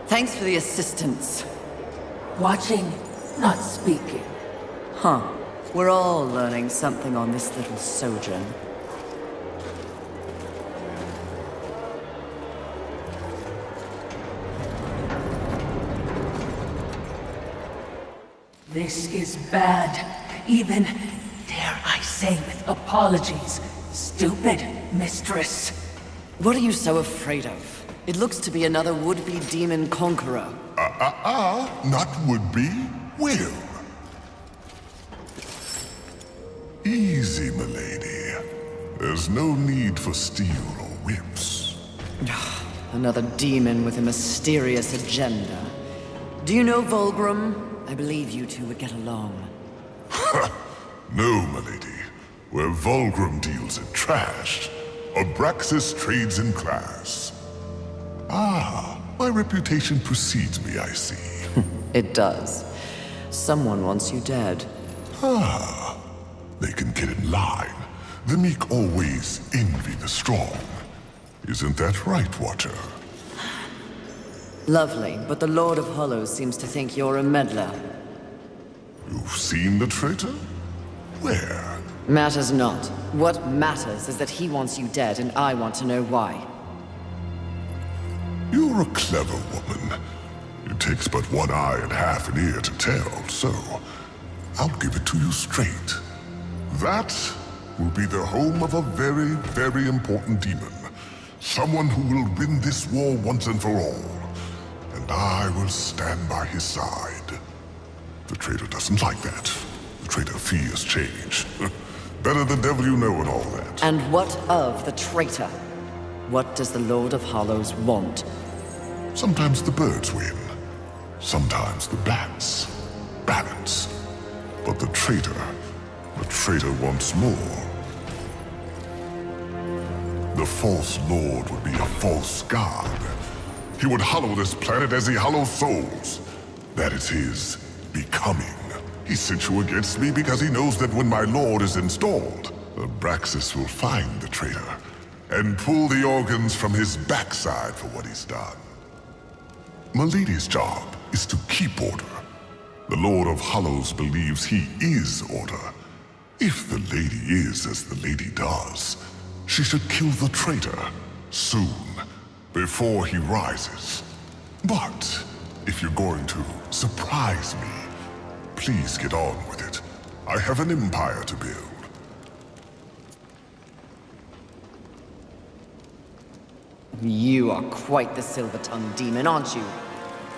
Thanks for the assistance. Watching, not speaking. Huh. We're all learning something on this little sojourn. This is bad. Even, dare I say with apologies, stupid, mistress. What are you so afraid of? It looks to be another would-be demon conqueror. Not would-be, will. Easy, milady. There's no need for steel or whips. Another demon with a mysterious agenda. Do you know Volgrim? I believe you two would get along. No, milady. Where Vulgrim deals in trash, Abraxas trades in class. Ah, my reputation precedes me, I see. It does. Someone wants you dead. Ah, they can get in line. The meek always envy the strong. Isn't that right, Watcher? Lovely, but the Lord of Hollows seems to think you're a meddler. You've seen the traitor? Where? Matters not. What matters is that he wants you dead, and I want to know why. You're a clever woman. It takes but one eye and half an ear to tell, so I'll give it to you straight. That will be the home of a very, very important demon. Someone who will win this war once and for all. And I will stand by his side. The traitor doesn't like that. The traitor fears change. Better the devil you know and all that. And what of the traitor? What does the Lord of Hollows want? Sometimes the birds win. Sometimes the bats. Balance. But the traitor wants more. The false lord would be a false god. He would hollow this planet as he hollows souls. That is his becoming. He sent you against me because he knows that when my lord is installed, Abraxas will find the traitor and pull the organs from his backside for what he's done. Milady's job is to keep order. The Lord of Hollows believes he is order. If the lady is as the lady does, she should kill the traitor soon, before he rises. But if you're going to surprise me, please get on with it. I have an empire to build. You are quite the silver-tongued demon, aren't you?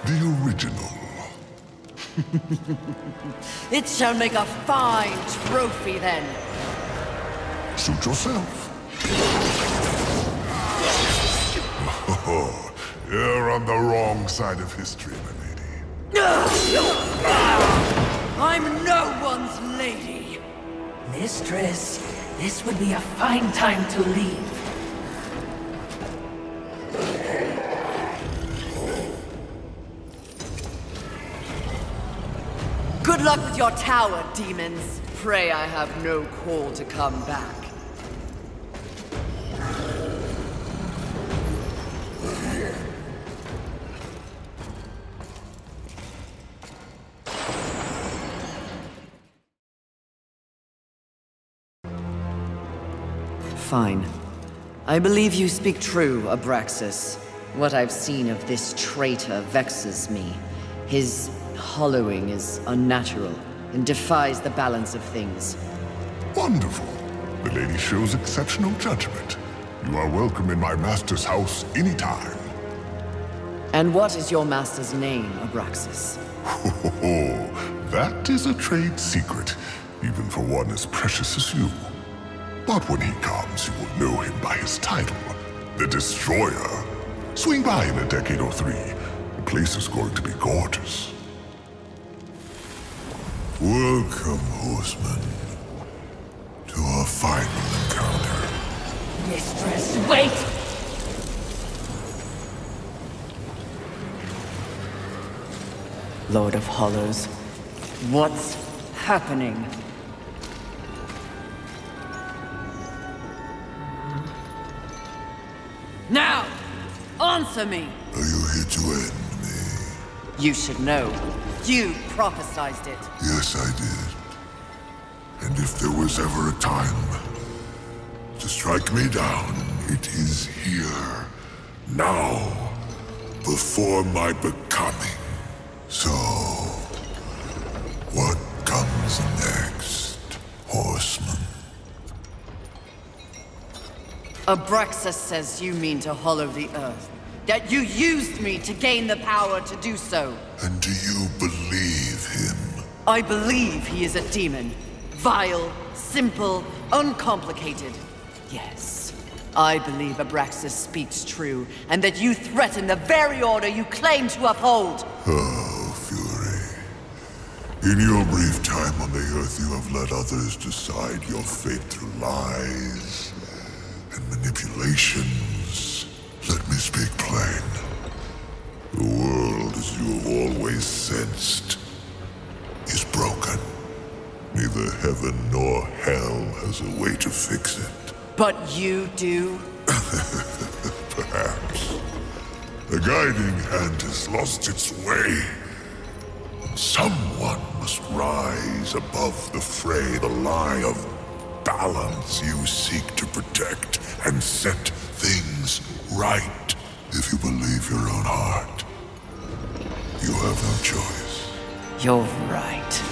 The original. It shall make a fine trophy, then. Suit yourself. Oh, you're on the wrong side of history, my lady. I'm no one's lady. Mistress, this would be a fine time to leave. Good luck with your tower, demons. Pray I have no call to come back. Fine. I believe you speak true, Abraxas. What I've seen of this traitor vexes me. His hollowing is unnatural and defies the balance of things. Wonderful. The lady shows exceptional judgment. You are welcome in my master's house anytime. And what is your master's name, Abraxas? Oh, that is a trade secret, even for one as precious as you. But when he comes, you will know him by his title, the Destroyer. Swing by in a decade or three. The place is going to be gorgeous. Welcome, horseman, to our final encounter. Mistress, wait! Lord of Hollows, what's happening? Now, answer me! Are you here to end me? You should know. You prophesized it. Yes, I did. And if there was ever a time to strike me down, it is here. Now. Before my becoming. So, what comes next, horseman? Abraxas says you mean to hollow the earth. That you used me to gain the power to do so. And do you believe him? I believe he is a demon. Vile, simple, uncomplicated. Yes, I believe Abraxas speaks true, and that you threaten the very order you claim to uphold. Oh, Fury. In your brief time on the Earth, you have let others decide your fate through lies and manipulations. Let me speak plain. The world, as you have always sensed, is broken. Neither heaven nor hell has a way to fix it. But you do? Perhaps. The guiding hand has lost its way. Someone must rise above the fray, the lie of balance you seek to protect and set things right. If you believe your own heart, you have no choice. You're right.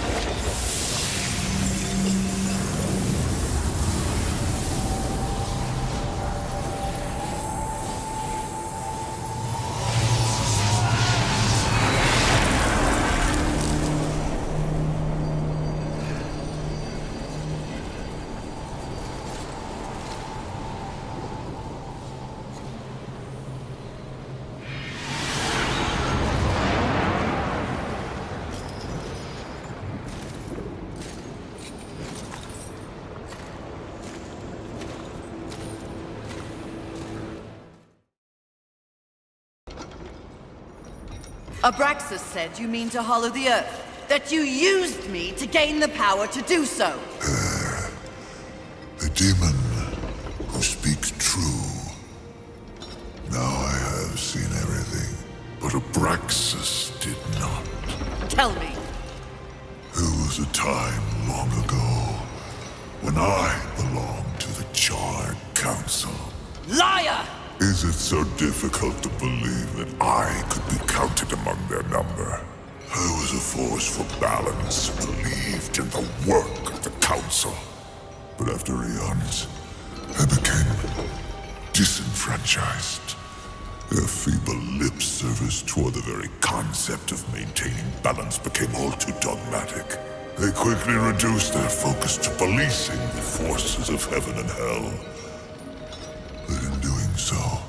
Abraxas said you mean to hollow the Earth. That you used me to gain the power to do so. The demon who speaks true. Now I have seen everything, but Abraxas did not. Tell me. There was a time long ago when I belonged to the Charred Council. Liar! Is it so difficult to believe that I could be counted among their number? I was a force for balance, believed in the work of the Council. But after eons, I became disenfranchised. Their feeble lip service toward the very concept of maintaining balance became all too dogmatic. They quickly reduced their focus to policing the forces of heaven and hell. But in doing so,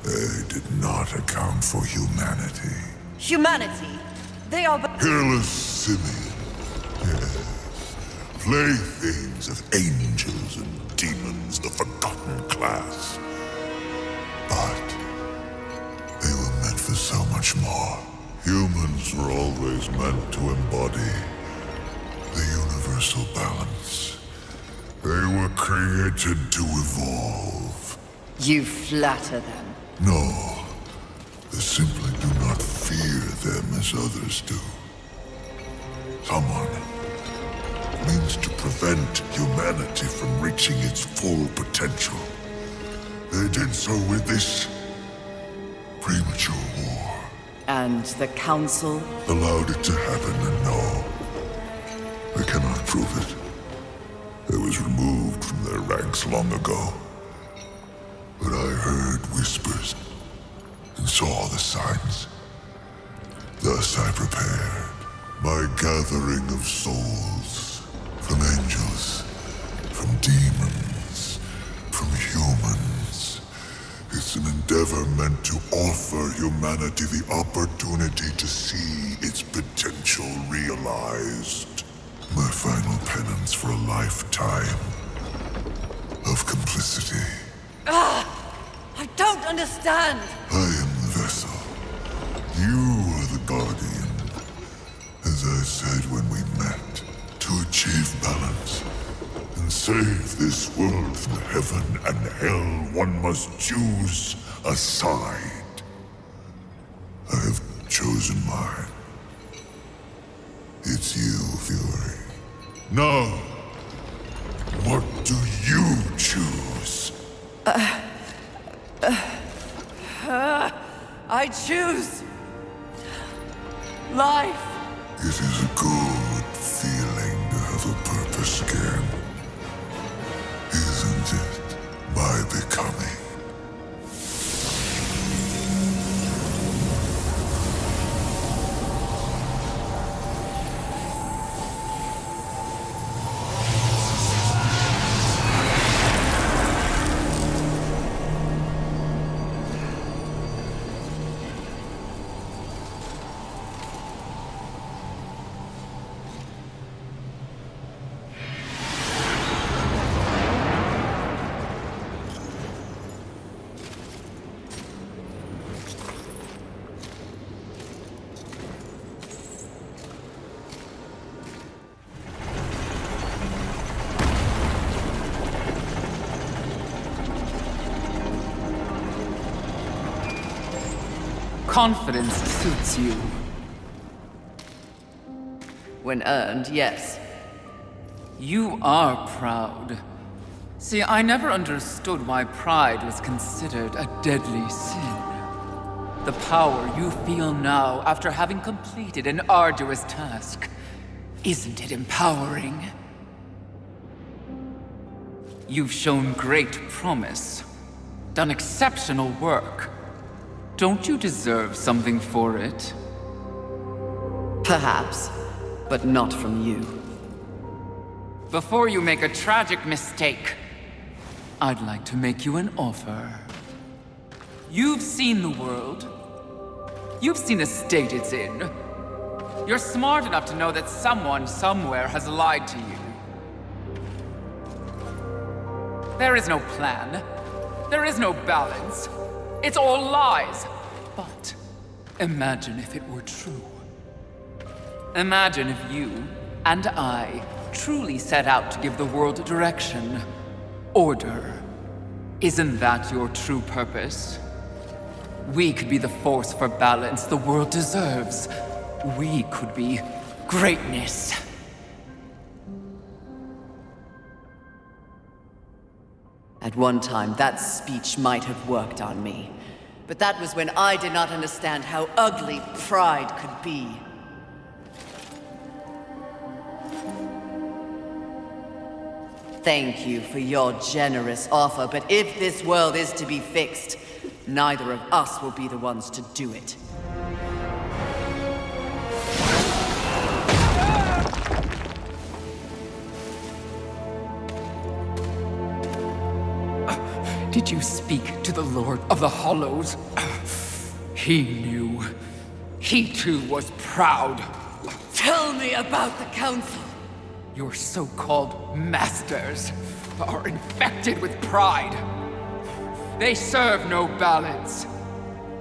they did not account for humanity. Humanity? They are but— Hairless simian, yes. Playthings of angels and demons, the forgotten class. But they were meant for so much more. Humans were always meant to embody the universal balance. They were created to evolve. You flatter them. No, they simply do not fear them as others do. Someone means to prevent humanity from reaching its full potential. They did so with this premature war. And the Council? Allowed it to happen, and no, they cannot prove it. It was removed from their ranks long ago. But I heard whispers and saw the signs. Thus I prepared my gathering of souls from angels, from demons, from humans. It's an endeavor meant to offer humanity the opportunity to see its potential realized. My final penance for a lifetime of complicity. I don't understand! I am the vessel. You are the guardian. As I said when we met, to achieve balance and save this world from heaven and hell, one must choose a side. I have chosen mine. It's you, Fury. Now, what do you choose? I choose life. It is a good feeling to have a purpose again. Isn't it? By becoming. confidence suits you. When earned, yes. You are proud. See, I never understood why pride was considered a deadly sin. The power you feel now after having completed an arduous task, isn't it empowering? You've shown great promise, done exceptional work. Don't you deserve something for it? Perhaps, but not from you. Before you make a tragic mistake, I'd like to make you an offer. You've seen the world. You've seen the state it's in. You're smart enough to know that someone somewhere has lied to you. There is no plan. There is no balance. It's all lies. But imagine if it were true. Imagine if you and I truly set out to give the world direction, order. Isn't that your true purpose? We could be the force for balance the world deserves. We could be greatness. At one time, that speech might have worked on me. But that was when I did not understand how ugly pride could be. Thank you for your generous offer, but if this world is to be fixed, neither of us will be the ones to do it. Did you speak to the Lord of the Hollows? He knew. He too was proud. Tell me about the Council! Your so-called masters are infected with pride. They serve no balance.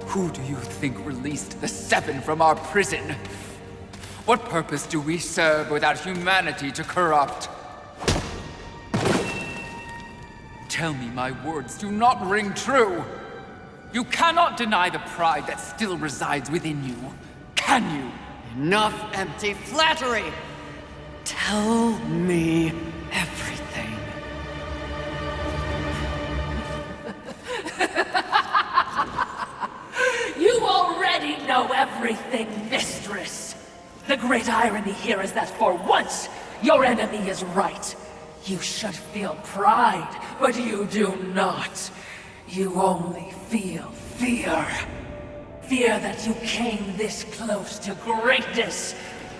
Who do you think released the Seven from our prison? What purpose do we serve without humanity to corrupt? Tell me my words do not ring true. You cannot deny the pride that still resides within you, can you? Enough empty flattery! Tell me everything. You already know everything, mistress. The great irony here is that for once, your enemy is right. You should feel pride, but you do not. You only feel fear. Fear that you came this close to greatness,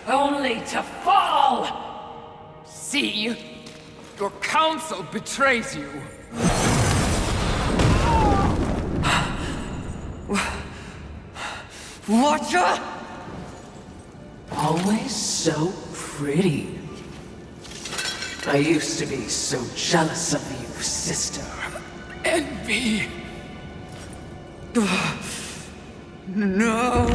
only to fall! See? Your council betrays you. Watcher? Always so pretty. I used to be so jealous of you, sister. Envy. No.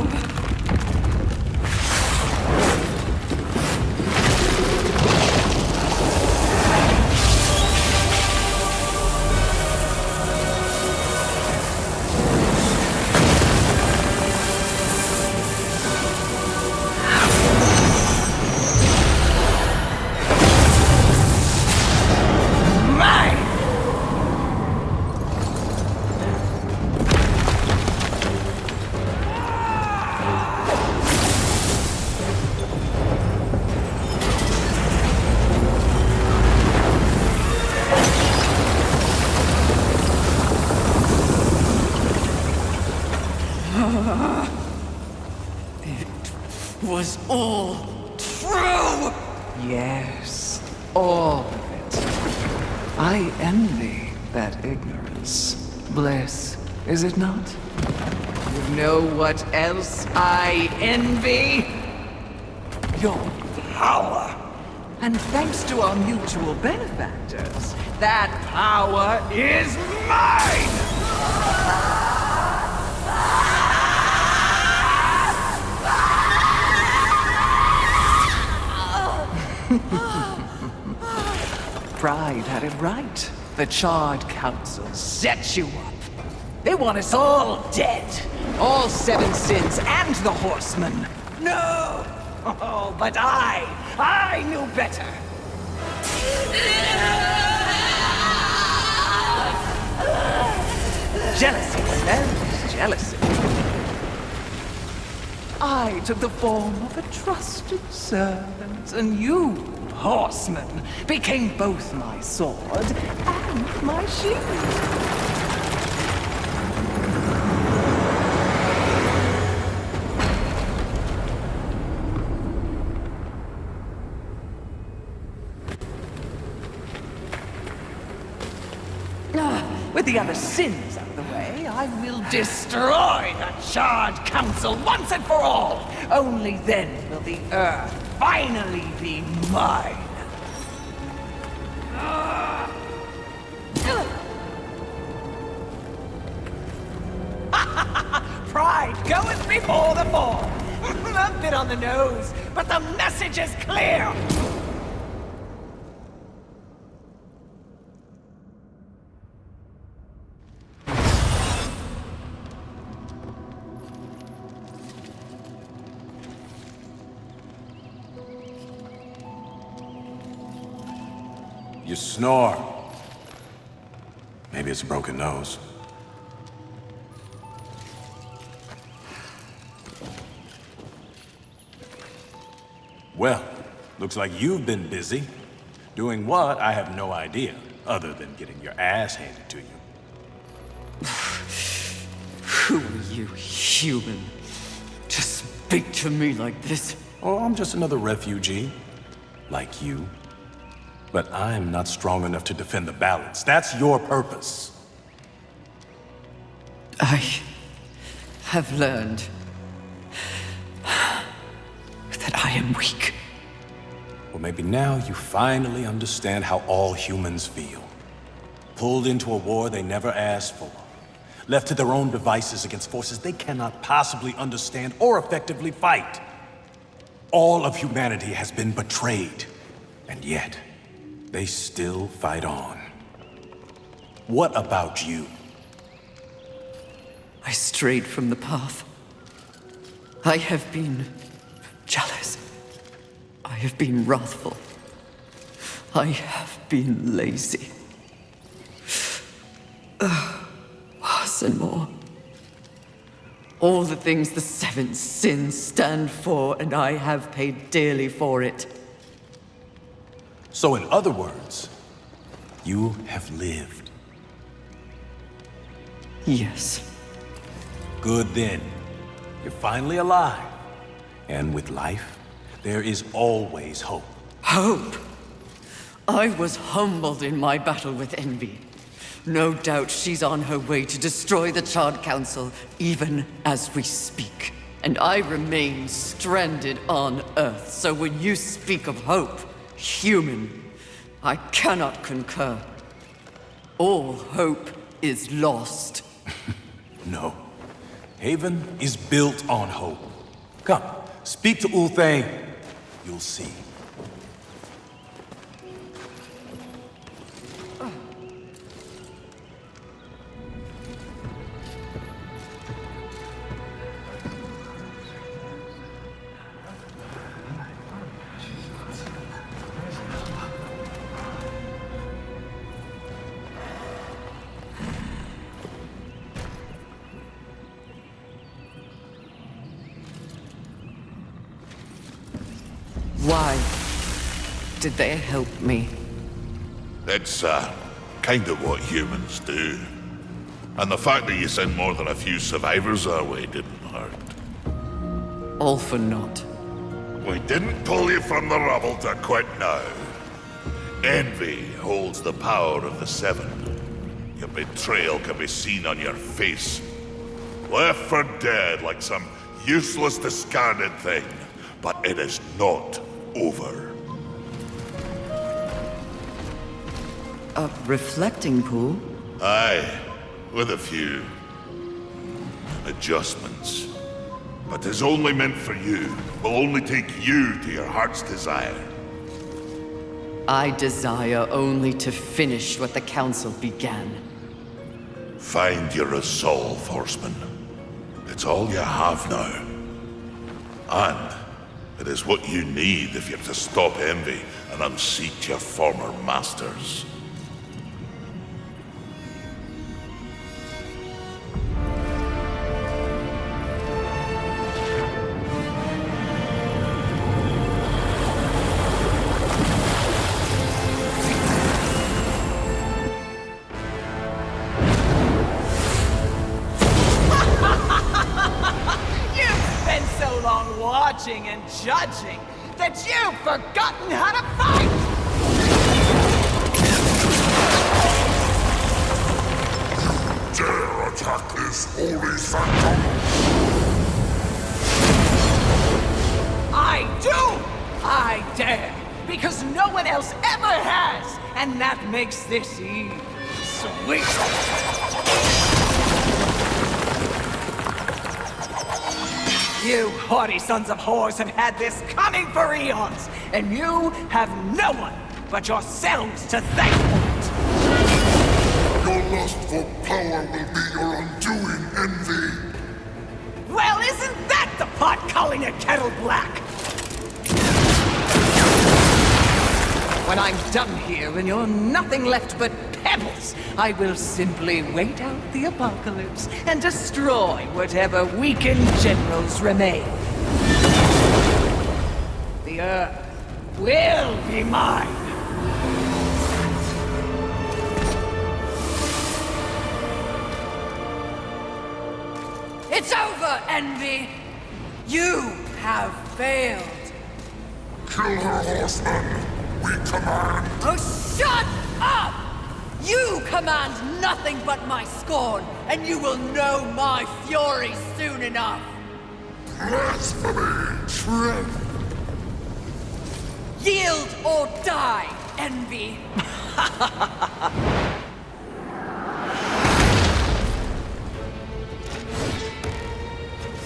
Was all true! Yes, all of it. I envy that ignorance. Bliss, is it not? You know what else I envy? Your power. And thanks to our mutual benefactors, that power is mine! Pride had it right. The Charred Council set you up. They want us all dead. All seven sins and the horsemen. No! Oh, but I knew better. Jealousy, Sven. Jealousy. I took the form of a trusted servant, and you, horseman, became both my sword and my shield. With the other sins out of the way, I will destroy the Charred Council once and for all! Only then will the Earth finally be mine! Pride goeth before the fall! A bit on the nose, but the message is clear! You snore. Maybe it's a broken nose. Well, looks like you've been busy. Doing what, I have no idea, other than getting your ass handed to you. Who are you, human, to speak to me like this? Oh, I'm just another refugee, like you. But I'm not strong enough to defend the balance. That's your purpose. I have learned that I am weak. Well, maybe now you finally understand how all humans feel. Pulled into a war they never asked for. Left to their own devices against forces they cannot possibly understand or effectively fight. All of humanity has been betrayed. And yet, they still fight on. What about you? I strayed from the path. I have been jealous. I have been wrathful. I have been lazy. Worse and more. All the things the seven sins stand for, and I have paid dearly for it. So in other words, you have lived. Yes. Good then. You're finally alive. And with life, there is always hope. Hope? I was humbled in my battle with envy. No doubt she's on her way to destroy the Charred Council, even as we speak. And I remain stranded on Earth, so when you speak of hope, human, I cannot concur. All hope is lost. No. Haven is built on hope. Come, speak to Ulthane. You'll see. Why did they help me? It's, kind of what humans do. And the fact that you sent more than a few survivors our way didn't hurt. All for naught. We didn't pull you from the rubble to quit now. Envy holds the power of the seven. Your betrayal can be seen on your face. Left for dead like some useless, discarded thing. But it is not over. A reflecting pool? Aye, with a few adjustments. But is only meant for you. Will only take you to your heart's desire. I desire only to finish what the Council began. Find your resolve, Horseman. It's all you have now. And it is what you need if you're to stop envy and unseat your former masters. Watching and judging that you've forgotten how to fight! Dare attack this holy sanctum! I do! I dare! Because no one else ever has! And that makes this eve sweet! You haughty sons of whores have had this coming for eons, and you have no one but yourselves to thank for it. Your lust for power will be your undoing, Envy. Well, isn't that the pot calling a kettle black? When I'm done here and you're nothing left but pebbles, I will simply wait out the apocalypse and destroy whatever weakened generals remain. The Earth will be mine. It's over, Envy! You have failed! Kill her, Horseman! We command! Oh, shut up! You command nothing but my scorn, and you will know my fury soon enough! Blasphemy! Truth! Yield or die, Envy!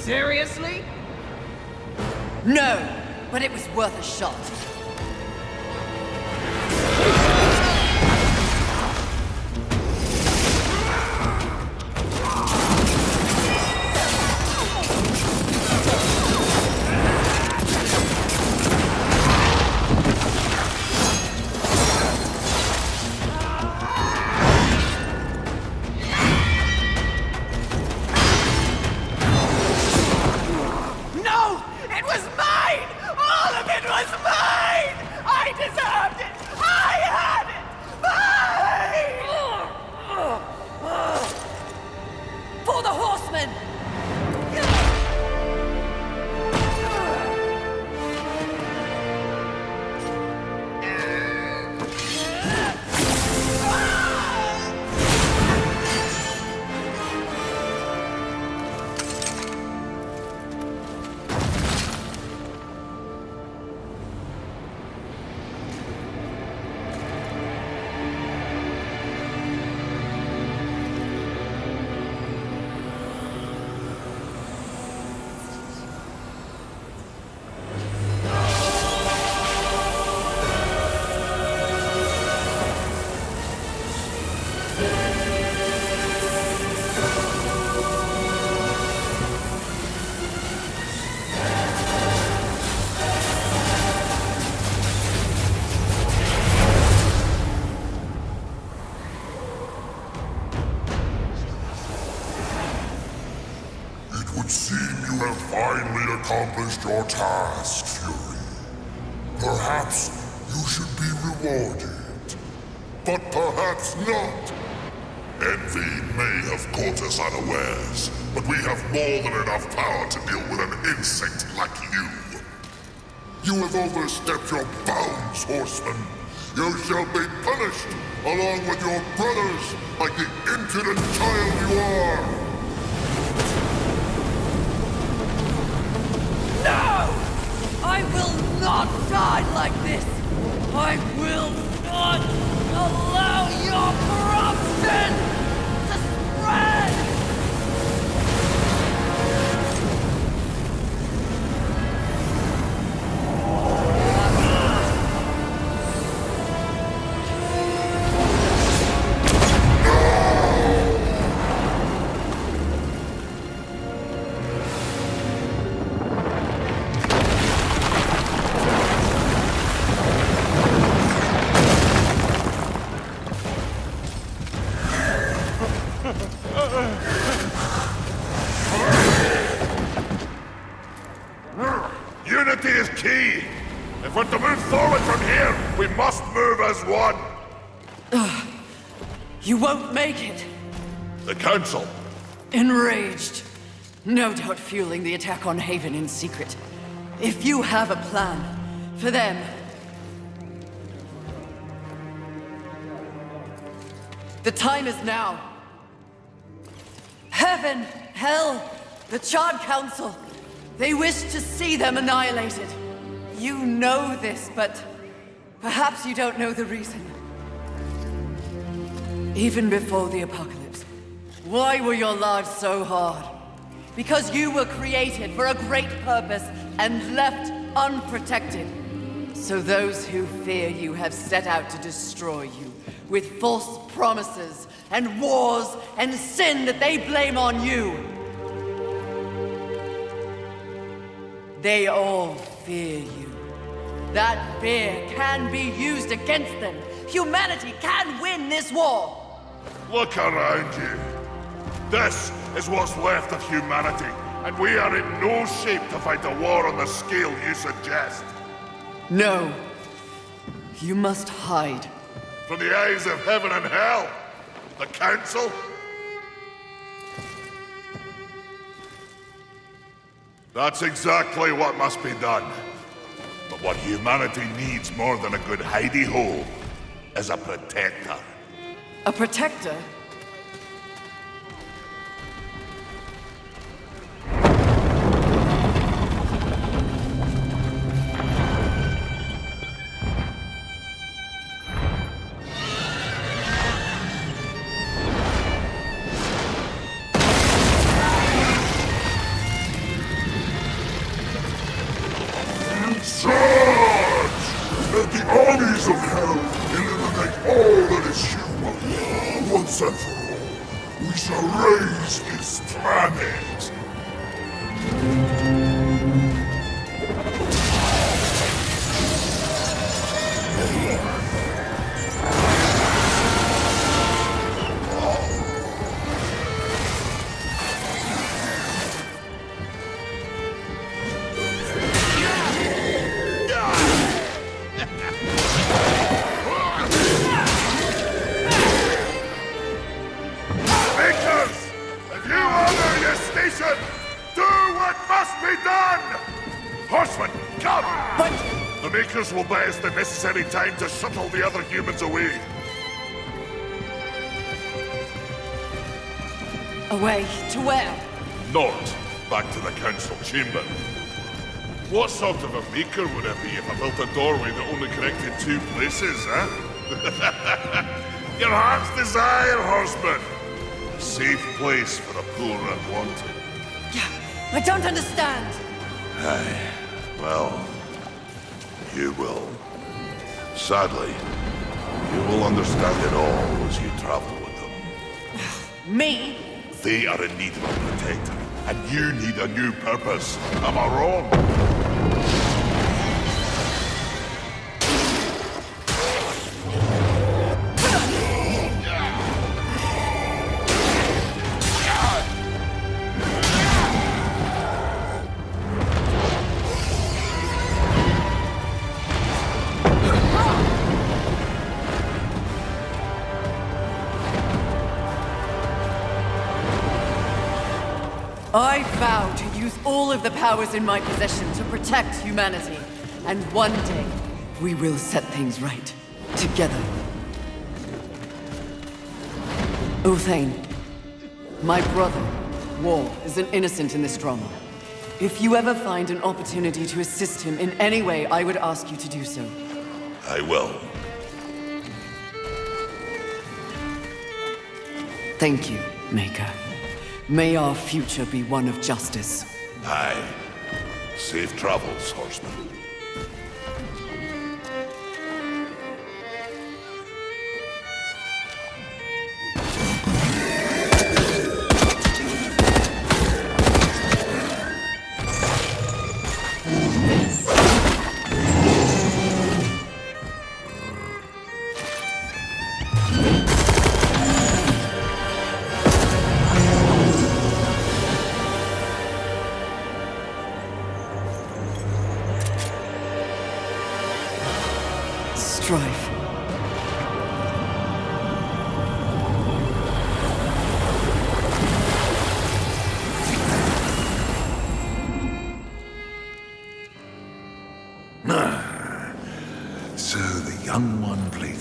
Seriously? No, but it was worth a shot. It would seem you have finally accomplished your task, Fury. Perhaps you should be rewarded. But perhaps not. Envy may have caught us unawares, but we have more than enough power to deal with an insect like you. You have overstepped your bounds, Horseman. You shall be punished, along with your brothers, like the impudent child you are. No! I will not die like this! I will not allow your corruption to spread! Unity is key! If we're to move forward from here, we must move as one! You won't make it. The Council. Enraged. No doubt fueling the attack on Haven in secret. If you have a plan for them... The time is now. Heaven, hell, the Charred Council. They wish to see them annihilated. You know this, but perhaps you don't know the reason. Even before the apocalypse, why were your lives so hard? Because you were created for a great purpose and left unprotected. So those who fear you have set out to destroy you with false promises and wars and sin that they blame on you. They all fear you. That fear can be used against them. Humanity can win this war. Look around you. This is what's left of humanity, and we are in no shape to fight a war on the scale you suggest. No. You must hide. From the eyes of heaven and hell? The Council? That's exactly what must be done. But what humanity needs more than a good hidey-hole is a protector. A protector? Charge! Let the armies of hell eliminate all that is human. Once and for all, we shall raise this planet. Horsemen, come! But... The Makers will buy us the necessary time to shuttle the other humans away. Away to where? North, back to the Council chamber. What sort of a Maker would it be if I built a doorway that only connected two places, huh? Your heart's desire, Horseman! A safe place for the poor and wanted. I don't understand. Aye. Well, you will. Sadly, you will understand it all as you travel with them. Me? They are in need of a protector, and you need a new purpose. Am I wrong? I vow to use all of the powers in my possession to protect humanity. And one day, we will set things right. Together. Uthane, my brother, War, is an innocent in this drama. If you ever find an opportunity to assist him in any way, I would ask you to do so. I will. Thank you, Maker. May our future be one of justice. Aye. Safe travels, Horseman.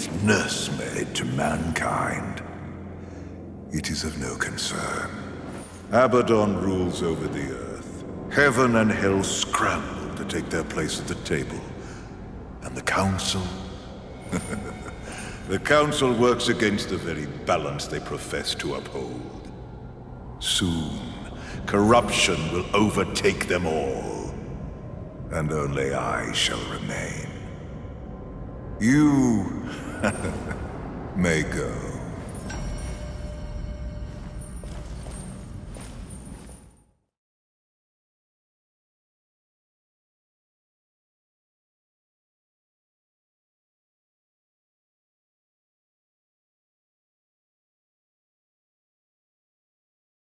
is nursemaid to mankind. It is of no concern. Abaddon rules over the earth. Heaven and hell scramble to take their place at the table. And the Council? The Council works against the very balance they profess to uphold. Soon, corruption will overtake them all. And only I shall remain. You may go.